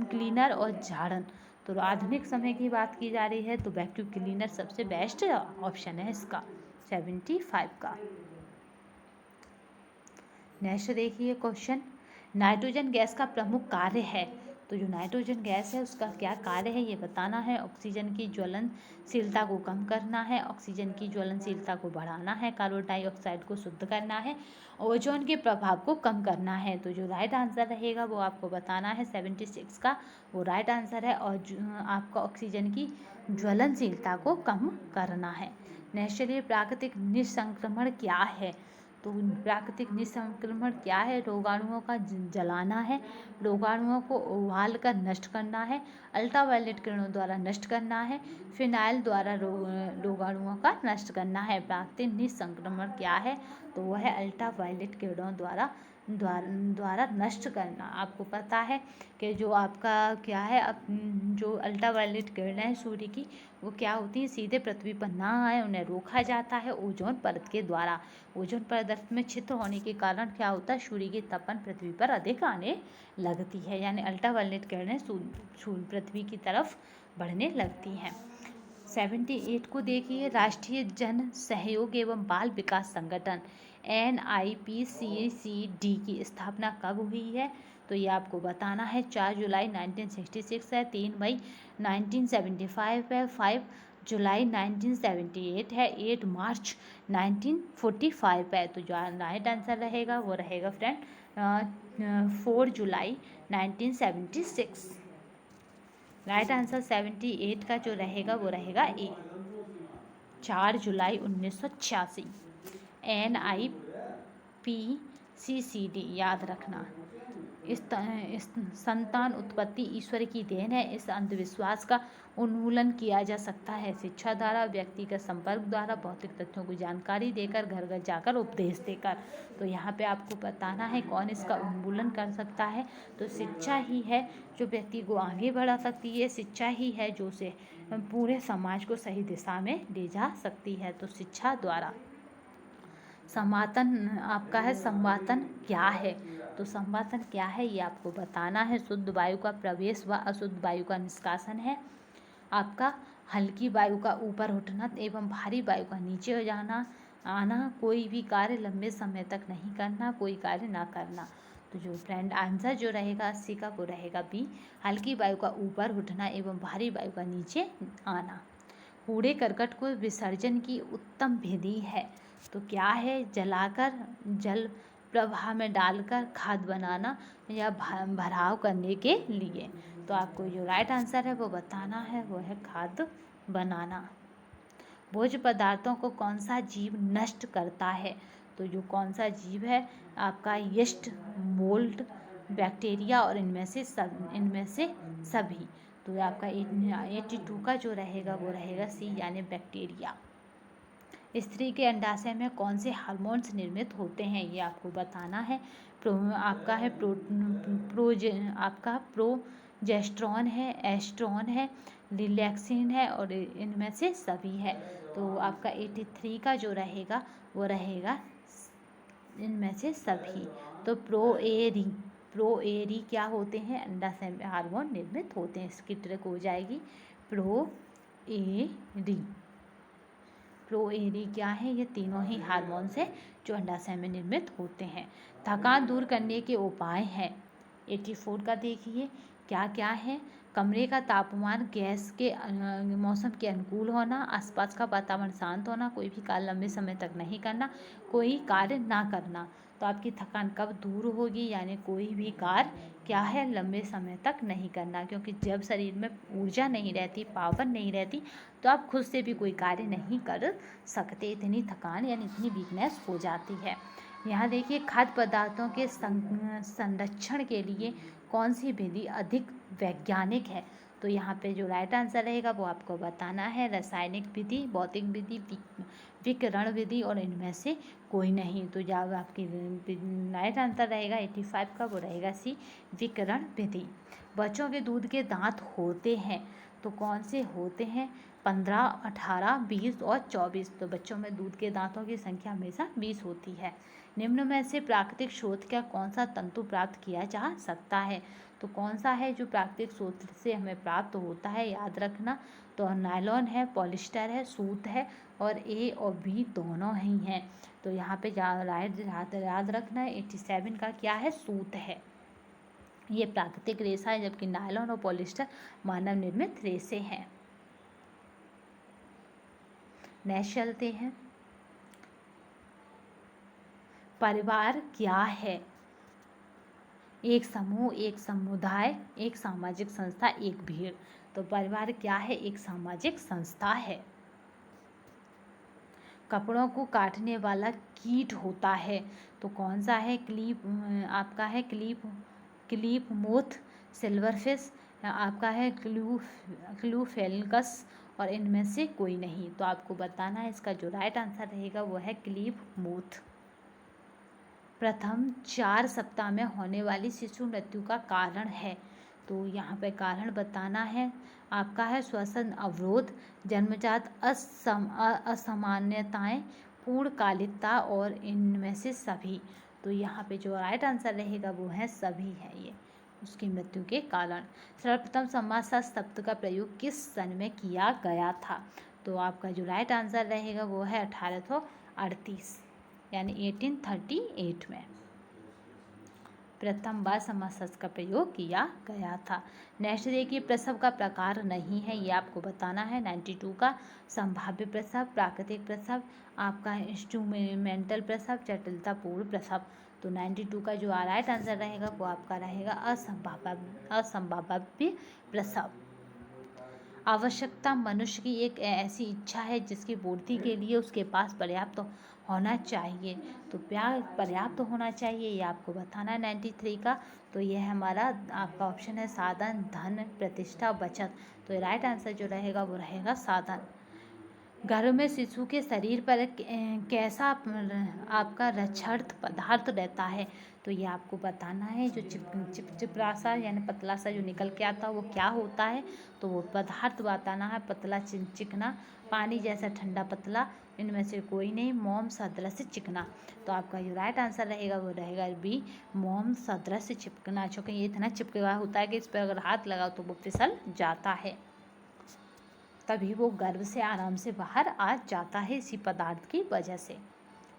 क्लीनर और झाड़न। तो आधुनिक समय की बात की जा रही है तो वैक्यूम क्लीनर सबसे बेस्ट ऑप्शन है इसका 75 का। नेक्स्ट देखिए क्वेश्चन, नाइट्रोजन गैस का प्रमुख कार्य है। तो जो नाइट्रोजन गैस है उसका क्या कार्य है ये बताना है। ऑक्सीजन की ज्वलनशीलता को कम करना है, ऑक्सीजन की ज्वलनशीलता को बढ़ाना है, कार्बन डाइऑक्साइड को शुद्ध करना है, ओजोन के प्रभाव को कम करना है। तो जो राइट आंसर रहेगा वो आपको बताना है 76 का, वो राइट आंसर है। और आपका ऑक्सीजन की ज्वलनशीलता को कम करना है। नेक्स्ट चलिए, प्राकृतिक निसंक्रमण क्या है। तो प्राकृतिक निसंक्रमण क्या है? रोगाणुओं का जलाना है, रोगाणुओं को उबाल कर नष्ट करना है, अल्ट्रावायलेट किरणों द्वारा नष्ट करना है, फिनाइल द्वारा रोगाणुओं का नष्ट करना है। प्राकृतिक निसंक्रमण क्या है? तो वह है अल्ट्रावायलेट किरणों द्वारा नष्ट करना। आपको पता है कि जो आपका क्या है, जो अल्ट्रावायलेट किरणें हैं सूर्य की, वो क्या होती है, सीधे पृथ्वी पर ना आए उन्हें रोका जाता है ओजोन परत के द्वारा। ओजोन परत में छिद्र होने के कारण क्या होता है, सूर्य की तपन पृथ्वी पर अधिक आने लगती है, यानी अल्ट्रावायलेट किरणें पृथ्वी की तरफ बढ़ने लगती हैं। 78 को देखिए, राष्ट्रीय जन सहयोग एवं बाल विकास संगठन NIPCCD की स्थापना कब हुई है? तो ये आपको बताना है। 4 जुलाई 1966 है, 3 मई 1975 है, 5 जुलाई 1978 है, 8 मार्च 1945 है। तो जो राइट आंसर रहेगा वो रहेगा फ्रेंड 4 जुलाई 1976। राइट आंसर 78 का जो रहेगा वो रहेगा ए, 4 जुलाई 1986। NIPCCD याद रखना। इस संतान उत्पत्ति ईश्वर की देन है। इस अंधविश्वास का उन्मूलन किया जा सकता है शिक्षा द्वारा, व्यक्तिगत संपर्क द्वारा, भौतिक तथ्यों को जानकारी देकर, घर घर जाकर उपदेश देकर। तो यहाँ पे आपको बताना है कौन इसका उन्मूलन कर सकता है। तो शिक्षा ही है जो व्यक्ति को आगे बढ़ा सकती है, शिक्षा ही है जो से पूरे समाज को सही दिशा में ले जा सकती है। तो शिक्षा द्वारा। संवातन आपका है, संवातन क्या है? तो संवातन क्या है ये आपको बताना है। शुद्ध वायु का प्रवेश व अशुद्ध वायु का निष्कासन है। आपका हल्की वायु का ऊपर उठना एवं भारी वायु का नीचे हो जाना आना, कोई भी कार्य लंबे समय तक नहीं करना, कोई कार्य ना करना। तो जो फ्रेंड आंसर जो रहेगा 80 का वो रहेगा बी, हल्की वायु का ऊपर उठना एवं भारी वायु का नीचे आना। कूड़े करकट को विसर्जन की उत्तम विधि है। तो क्या है? जलाकर, जल प्रवाह में डालकर, खाद बनाना या भराव करने के लिए। तो आपको जो राइट आंसर है वो बताना है, वो है खाद बनाना। भोज्य पदार्थों को कौन सा जीव नष्ट करता है? तो जो कौन सा जीव है आपका यीस्ट, मोल्ड, बैक्टीरिया और इनमें से सभी। तो आपका 82 का जो रहेगा वो रहेगा सी, यानी बैक्टीरिया। स्त्री के अंडाशय में कौन से हार्मोन्स निर्मित होते हैं ये आपको बताना है। आपका है प्रोजेस्टेरॉन है, एस्ट्रोन है, रिलैक्सिन है और इनमें से सभी है। तो आपका 83 का जो रहेगा वो रहेगा इनमें से सभी। तो प्रोएरी क्या होते हैं? अंडाशय में हार्मोन निर्मित होते हैं। इसकी ट्रिक हो जाएगी प्रोएरी क्या है? ये तीनों ही हार्मोन्स हैं जो अंडाशय में निर्मित होते हैं। थकान दूर करने के उपाय हैं। 84 का देखिए क्या क्या है। कमरे का तापमान गैस के मौसम के अनुकूल होना, आसपास का वातावरण शांत होना, कोई भी कार्य लंबे समय तक नहीं करना, कोई कार्य ना करना। तो आपकी थकान कब दूर होगी? यानी कोई भी कार्य क्या है, लंबे समय तक नहीं करना, क्योंकि जब शरीर में ऊर्जा नहीं रहती, पावर नहीं रहती, तो आप खुद से भी कोई कार्य नहीं कर सकते। इतनी थकान यानी इतनी वीकनेस हो जाती है। यहाँ देखिए, खाद्य पदार्थों के संरक्षण के लिए कौन सी विधि अधिक वैज्ञानिक है? तो यहाँ पे जो राइट आंसर रहेगा वो आपको बताना है रासायनिक विधि, भौतिक विधि, विकिरण विधि और इनमें से कोई नहीं। तो जब आपकी राइट आंसर रहेगा 85 का वो रहेगा सी, विकिरण विधि। बच्चों के दूध के दांत होते हैं तो कौन से होते हैं? 15, 18, 20 और 24। तो बच्चों में दूध के दांतों की संख्या हमेशा 20 होती है। निम्न में से प्राकृतिक स्रोत का कौन सा तंतु प्राप्त किया जा सकता है? तो कौन सा है जो प्राकृतिक स्रोत से हमें प्राप्त होता है, याद रखना। तो नायलॉन है, पॉलिस्टर है, सूत है और ए और बी दोनों ही हैं। तो यहाँ पे याद रखना है 87 का क्या है? सूत है। ये प्राकृतिक रेशा है, जबकि नायलॉन और पॉलिस्टर मानव निर्मित रेशे हैं। नेक्स्ट चलते हैं। परिवार क्या है? एक समूह, एक समुदाय, एक सामाजिक संस्था, एक भीड़। तो परिवार क्या है? एक सामाजिक संस्था है। कपड़ों को काटने वाला कीट होता है तो कौन सा है? आपका है क्लीप मोथ, सिल्वरफिश, आपका है क्लूफेलकस और इनमें से कोई नहीं। तो आपको बताना है, इसका जो राइट आंसर रहेगा वो है क्लीप मोथ। प्रथम 4 सप्ताह में होने वाली शिशु मृत्यु का कारण है। तो यहाँ पे कारण बताना है। आपका है श्वसन अवरोध, जन्मजात असामान्यताएं, पूर्णकालिकता और इनमें से सभी। तो यहाँ पे जो राइट आंसर रहेगा वो है सभी है ये उसकी मृत्यु के कारण। सर्वप्रथम समासशास्त्र शब्द का प्रयोग किस सन में किया गया था? तो आपका जो राइट आंसर रहेगा वो है 1838 यानी 1838 में प्रथम बार समासशास्त्र का प्रयोग किया गया था। नेक्स्ट देखिए, प्रसव का प्रकार नहीं है, ये आपको बताना है। 92 का संभाव्य प्रसव, प्राकृतिक प्रसव, आपका इंस्ट्रूमेंटल प्रसव, जटिलतापूर्ण प्रसव। तो 92 का जो राइट आंसर रहेगा वो आपका रहेगा असंभाव्य प्रसव। आवश्यकता मनुष्य की एक ऐसी इच्छा है जिसकी पूर्ति के लिए उसके पास पर्याप्त होना चाहिए। तो प्यार पर्याप्त होना चाहिए, ये आपको बताना है 93 का। तो यह हमारा आपका ऑप्शन है साधन, धन, प्रतिष्ठा, बचत। तो राइट आंसर जो रहेगा वो रहेगा साधन। गर्भ में शिशु के शरीर पर कैसा आपका रक्षक पदार्थ रहता है? तो ये आपको बताना है। जो चिपचिपरा सा यानी पतला सा जो निकल के आता है वो क्या होता है? तो वो पदार्थ बताना है। पतला चिकना, पानी जैसा ठंडा पतला, इनमें से कोई नहीं, मोम सदृश चिकना। तो आपका जो राइट आंसर रहेगा वो रहेगा बी, मोम सदृश चिपकना। चूँकि ये इतना चिपका होता है कि इस पर अगर हाथ लगाओ तो वो फिसल जाता है, तभी वो गर्भ से आराम से बाहर आ जाता है इसी पदार्थ की वजह से।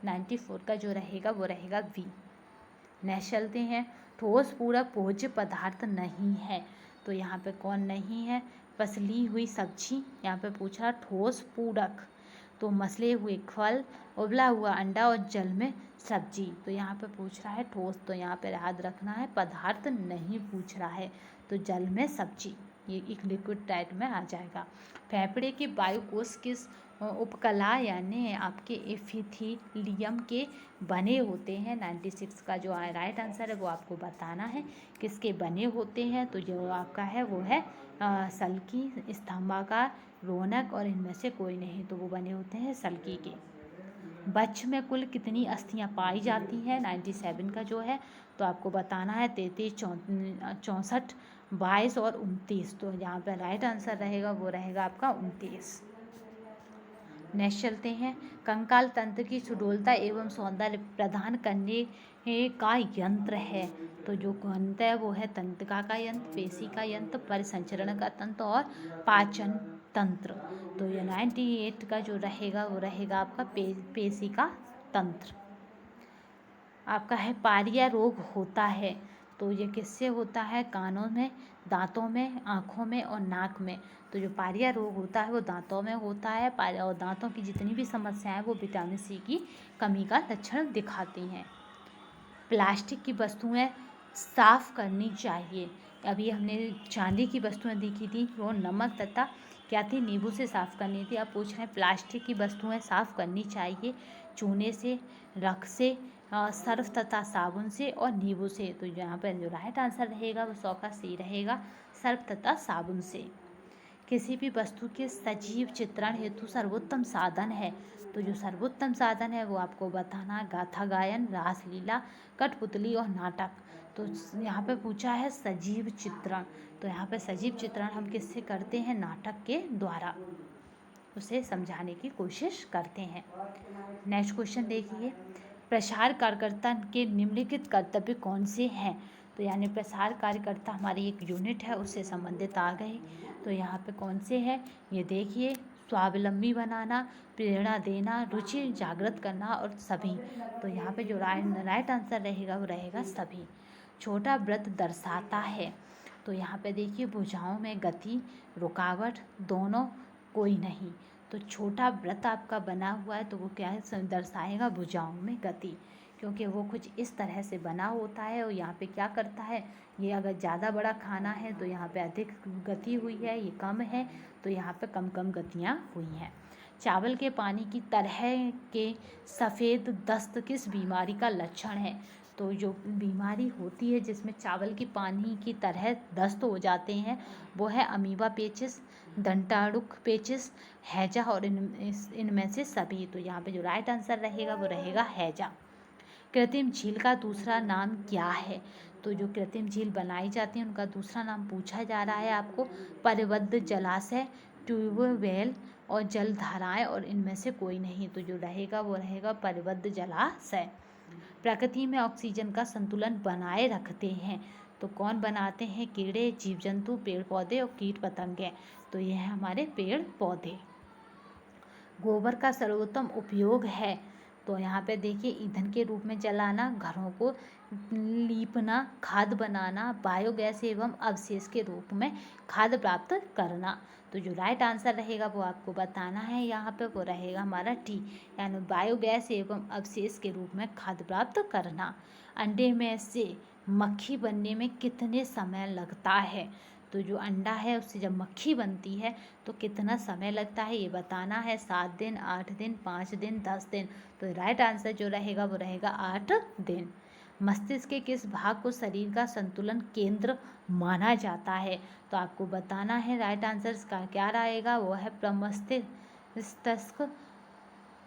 94 का जो रहेगा वो रहेगा वी। नेक्स्ट चलते हैं। ठोस पूरक भोज्य पदार्थ नहीं है। तो यहाँ पे कौन नहीं है? पसली हुई सब्जी, यहाँ पे पूछा ठोस पूरक। तो मसले हुए फल, उबला हुआ अंडा और जल में सब्जी। तो यहाँ पे पूछ रहा है ठोस, तो यहाँ पे याद रखना है पदार्थ नहीं पूछ रहा है। तो जल में सब्जी ये एक लिक्विड टाइप में आ जाएगा। फेफड़े के वायुकोश किस उपकला यानी आपके एपिथेलियम के बने होते हैं? 96 का जो राइट आंसर है वो आपको बताना है किसके बने होते हैं। तो जो आपका है वो है सल्की, स्तंभाकार, रोनक और इनमें से कोई नहीं। तो वो बने होते हैं सल्की के। बच्च में कुल कितनी अस्थियां पाई जाती हैं? 97 का जो है तो आपको बताना है 33, 64, 22 और 29। तो यहाँ पर राइट आंसर रहेगा वो रहेगा आपका 29। नेक्स्ट चलते हैं। कंकाल तंत्र की सुडौलता एवं सौंदर्य प्रदान करने का यंत्र है। तो जो यंत्र है वो है तंत्रिका का यंत्र, पेशी का यंत्र, परिसंचरण का तंत्र और पाचन तंत्र। तो ये 98 का जो रहेगा वो रहेगा आपका पेशी का तंत्र। आपका है पारिया रोग होता है तो ये किससे होता है? कानों में, दांतों में, आँखों में और नाक में। तो जो पारिया रोग होता है वो दांतों में होता है। और दांतों की जितनी भी समस्याएं हैं वो विटामिन सी की कमी का लक्षण दिखाती हैं। प्लास्टिक की वस्तुएं साफ करनी चाहिए। अभी हमने चांदी की वस्तुएं देखी थी, वो नमक तथा क्या थी? नींबू से साफ करनी थी। अब पूछ रहे हैं प्लास्टिक की वस्तुएं साफ करनी चाहिए चूने से, रख से, सर्फ तथा साबुन से और नींबू से। तो यहाँ पर जो राइट आंसर रहेगा वो 100 का सी रहेगा, सर्फ तथा साबुन से। किसी भी वस्तु के सजीव चित्रण हेतु सर्वोत्तम साधन है, तो जो सर्वोत्तम साधन है वो आपको बताना है गाथा गायन, रासलीला, कठपुतली और नाटक। तो यहाँ पे पूछा है सजीव चित्रण, तो यहाँ पे सजीव चित्रण हम किससे करते हैं? नाटक के द्वारा उसे समझाने की कोशिश करते हैं। नेक्स्ट क्वेश्चन देखिए, प्रसार कार्यकर्ता के निम्नलिखित कर्तव्य कौन से हैं? तो यानी प्रसार कार्यकर्ता हमारी एक यूनिट है, उससे संबंधित आ गए। तो यहाँ पे कौन से हैं ये देखिए, स्वावलंबी बनाना, प्रेरणा देना, रुचि जागृत करना और सभी। तो यहाँ पे जो राइट आंसर रहेगा वो रहेगा सभी। छोटा वृत्त दर्शाता है, तो यहाँ पे देखिए भुजाओं में गति, रुकावट दोनों कोई नहीं। तो छोटा वृत्त आपका बना हुआ है तो वो क्या है? दर्शाएगा भुजाओं में गति, क्योंकि वो कुछ इस तरह से बना होता है। और यहाँ पे क्या करता है, ये अगर ज़्यादा बड़ा खाना है तो यहाँ पे अधिक गति हुई है, ये कम है तो यहाँ पे कम कम गतियाँ हुई हैं। चावल के पानी की तरह के सफ़ेद दस्त किस बीमारी का लक्षण है? तो जो बीमारी होती है जिसमें चावल की पानी की तरह दस्त हो जाते हैं वो है अमीबा पेचिस, दंताड़ुक पेचिस, हैजा और इनमें से सभी। तो यहाँ पे जो राइट आंसर रहेगा वो रहेगा हैजा। कृत्रिम झील का दूसरा नाम क्या है? तो जो कृत्रिम झील बनाई जाती है उनका दूसरा नाम पूछा जा रहा है आपको। परिबद्ध जलाशय, ट्यूबवेल और जलधाराएं और इनमें से कोई नहीं। तो जो रहेगा वो रहेगा परिबद्ध जलाशय। प्रकृति में ऑक्सीजन का संतुलन बनाए रखते हैं, तो कौन बनाते हैं? कीड़े, जीव जंतु, पेड़ पौधे और कीट पतंगे। तो ये है हमारे पेड़ पौधे। गोबर का सर्वोत्तम उपयोग है, तो यहाँ पे देखिए ईंधन के रूप में जलाना, घरों को लीपना, खाद बनाना, बायोगैस एवं अवशेष के रूप में खाद प्राप्त करना। तो जो राइट आंसर रहेगा वो आपको बताना है, यहाँ पे वो रहेगा हमारा टी, यानी बायोगैस एवं अवशेष के रूप में खाद प्राप्त करना। अंडे में से मक्खी बनने में कितने समय लगता है? तो जो अंडा है उससे जब मक्खी बनती है तो कितना समय लगता है ये बताना है। 7 दिन, 8 दिन, 5 दिन, 10 दिन। तो राइट आंसर जो रहेगा वो रहेगा 8 दिन। मस्तिष्क के किस भाग को शरीर का संतुलन केंद्र माना जाता है? तो आपको बताना है राइट आंसर का क्या रहेगा, वो है प्रमस्तिष्क,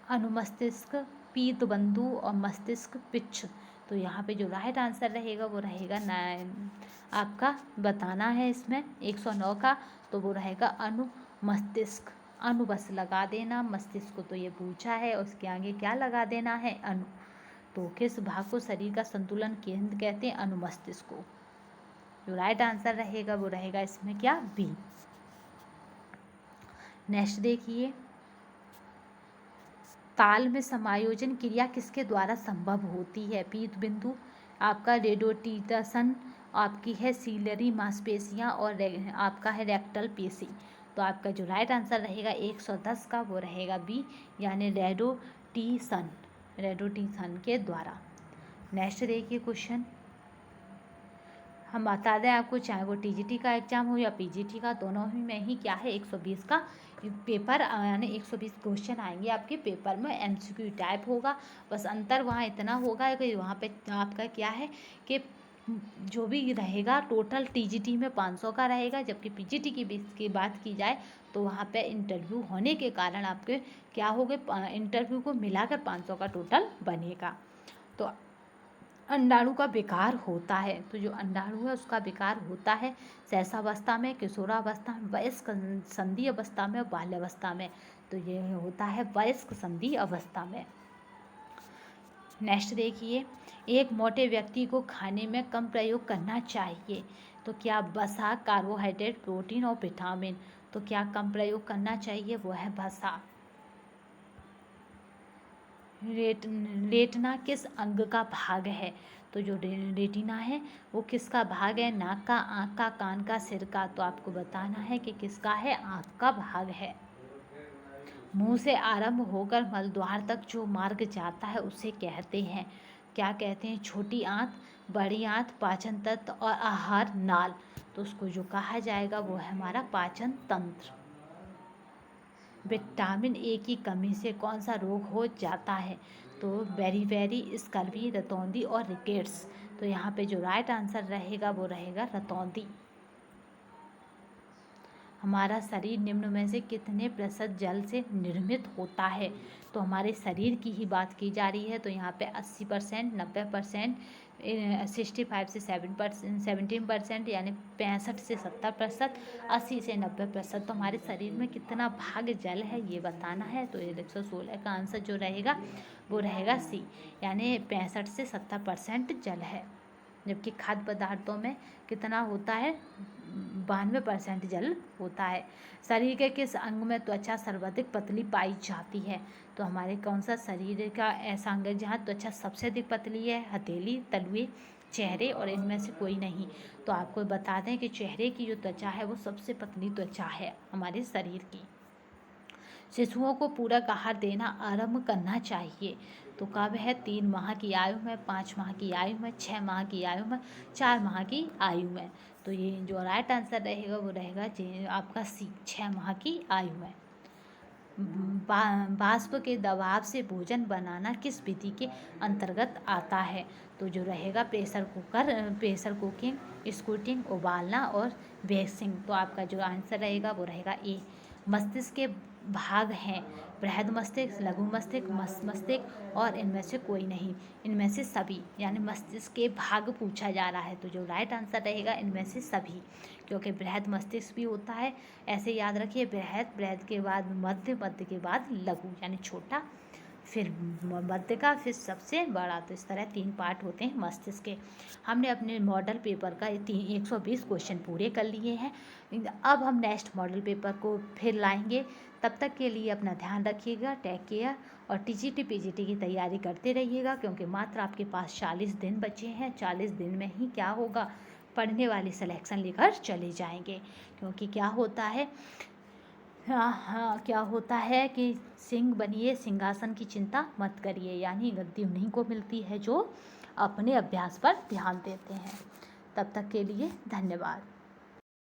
अनुमस्तिष्क, पीत बंधु और मस्तिष्क पिच्छ। तो यहाँ पे जो राइट आंसर रहेगा वो रहेगा 9, आपका बताना है इसमें 109 का, तो वो रहेगा अनुमस्तिष्क। अनु बस लगा देना, मस्तिष्क को तो ये पूछा है, उसके आगे क्या लगा देना है? अनु। तो किस भाग को शरीर का संतुलन केंद्र कहते हैं? अनुमस्तिष्क को। जो राइट आंसर रहेगा वो रहेगा इसमें क्या? बी। नेक्स्ट देखिए, ताल में समायोजन क्रिया किसके द्वारा संभव होती है? पीत बिंदु, आपका रेडोटिसन, आपकी है सीलरी मांसपेशियां और आपका है रेक्टल पेशी। तो आपका जो राइट आंसर रहेगा 110 का वो रहेगा बी, यानी रेडोटिसन, रेडोटिसन के द्वारा। नेक्स्ट देखिए क्वेश्चन, हम बता दें आपको, चाहे वो टीजीटी का एग्जाम हो या पीजीटी का, दोनों ही में ही क्या है 120 का पेपर, यानी 120 क्वेश्चन आएंगे आपके पेपर में। एमसीक्यू टाइप होगा, बस अंतर वहाँ इतना होगा कि वहाँ पे आपका क्या है कि जो भी रहेगा टोटल टीजीटी में 500 का रहेगा, जबकि पीजीटी की बात की जाए तो वहाँ पे इंटरव्यू होने के कारण आपके क्या होगे, इंटरव्यू को मिलाकर 500 का टोटल बनेगा। तो अंडाणु का विकार होता है, तो जो अंडाणु है उसका विकार होता है शैशवावस्था में, किशोरावस्था में, वयस्क संधि अवस्था में, बाल्यावस्था में। तो ये होता है वयस्क संधि अवस्था में। नेक्स्ट देखिए, एक मोटे व्यक्ति को खाने में कम प्रयोग करना चाहिए, तो क्या वसा, कार्बोहाइड्रेट, प्रोटीन और विटामिन। तो क्या कम प्रयोग करना चाहिए, वो है वसा। रेटिना किस अंग का भाग है? तो जो रेटिना है वो किसका भाग है? नाक का, आँख का, कान का, सिर का। तो आपको बताना है कि किसका है, आँख का भाग है। मुंह से आरंभ होकर मलद्वार तक जो मार्ग जाता है उसे कहते हैं, क्या कहते हैं? छोटी आंत, बड़ी आंत, पाचन तंत्र और आहार नाल। तो उसको जो कहा जाएगा वो है हमारा पाचन तंत्र। विटामिन ए की कमी से कौन सा रोग हो जाता है? तो बेरीबेरी, स्कर्वी, रतौंधी और रिकेट्स। तो यहाँ पे जो राइट आंसर रहेगा वो रहेगा रतौंधी। हमारा शरीर निम्न में से कितने प्रतिशत जल से निर्मित होता है। तो हमारे शरीर की ही बात की जा रही है, तो यहाँ पे 80%, 90%, 65 से 17%, यानी 65 से 70%, 80 से 90%। तो हमारे शरीर में कितना भाग जल है ये बताना है। तो ये 116 का आंसर जो रहेगा वो रहेगा सी, यानी 65 से 70% जल है। जबकि खाद्य पदार्थों में कितना होता है, 92% जल होता है। शरीर के किस अंग में त्वचा सर्वाधिक पतली पाई जाती है। तो हमारे कौन सा शरीर का ऐसा अंग है जहाँ त्वचा सबसे अधिक पतली है, हथेली, तलवे, चेहरे और इनमें से कोई नहीं। तो आपको बता दें कि चेहरे की जो त्वचा है वो सबसे पतली त्वचा है हमारे शरीर की। शिशुओं को पूरक आहार देना आरंभ करना चाहिए। तो कब है, 3 माह की आयु में, 5 माह की आयु में, 6 माह की आयु में, 4 माह की आयु में। तो ये जो राइट आंसर रहेगा वो रहेगा आपका सी, 6 माह की आयु में। वाष्प के दबाव से भोजन बनाना किस विधि के अंतर्गत आता है। तो जो रहेगा प्रेशर कुकिंग, स्कूटिंग, उबालना और बेसिंग। तो आपका जो आंसर रहेगा वो रहेगा ए। मस्तिष्क के भाग हैं बृहद मस्तिष्क, लघु मस्तिष्क, मस्तिष्क और इनमें से कोई नहीं, इनमें से सभी, यानी मस्तिष्क के भाग पूछा जा रहा है। तो जो राइट आंसर रहेगा इनमें से सभी, क्योंकि बृहद मस्तिष्क भी होता है। ऐसे याद रखिए, बृहद के बाद मध्य, मध्य के बाद लघु यानी छोटा, फिर मध्य का, फिर सबसे बड़ा। तो इस तरह 3 पार्ट होते हैं मस्तिष्क के। हमने अपने मॉडल पेपर का 120 क्वेश्चन पूरे कर लिए हैं। अब हम नेक्स्ट मॉडल पेपर को फिर लाएंगे। तब तक के लिए अपना ध्यान रखिएगा, टेक केयर, और टीजीटी पीजीटी की तैयारी करते रहिएगा, क्योंकि मात्र आपके पास 40 दिन बचे हैं। 40 दिन में ही क्या होगा, पढ़ने वाले सिलेक्शन लेकर चले जाएंगे। क्योंकि क्या होता है, क्या होता है कि सिंह बनिए, सिंहासन की चिंता मत करिए, यानी गद्दी उन्हीं को मिलती है जो अपने अभ्यास पर ध्यान देते हैं। तब तक के लिए धन्यवाद।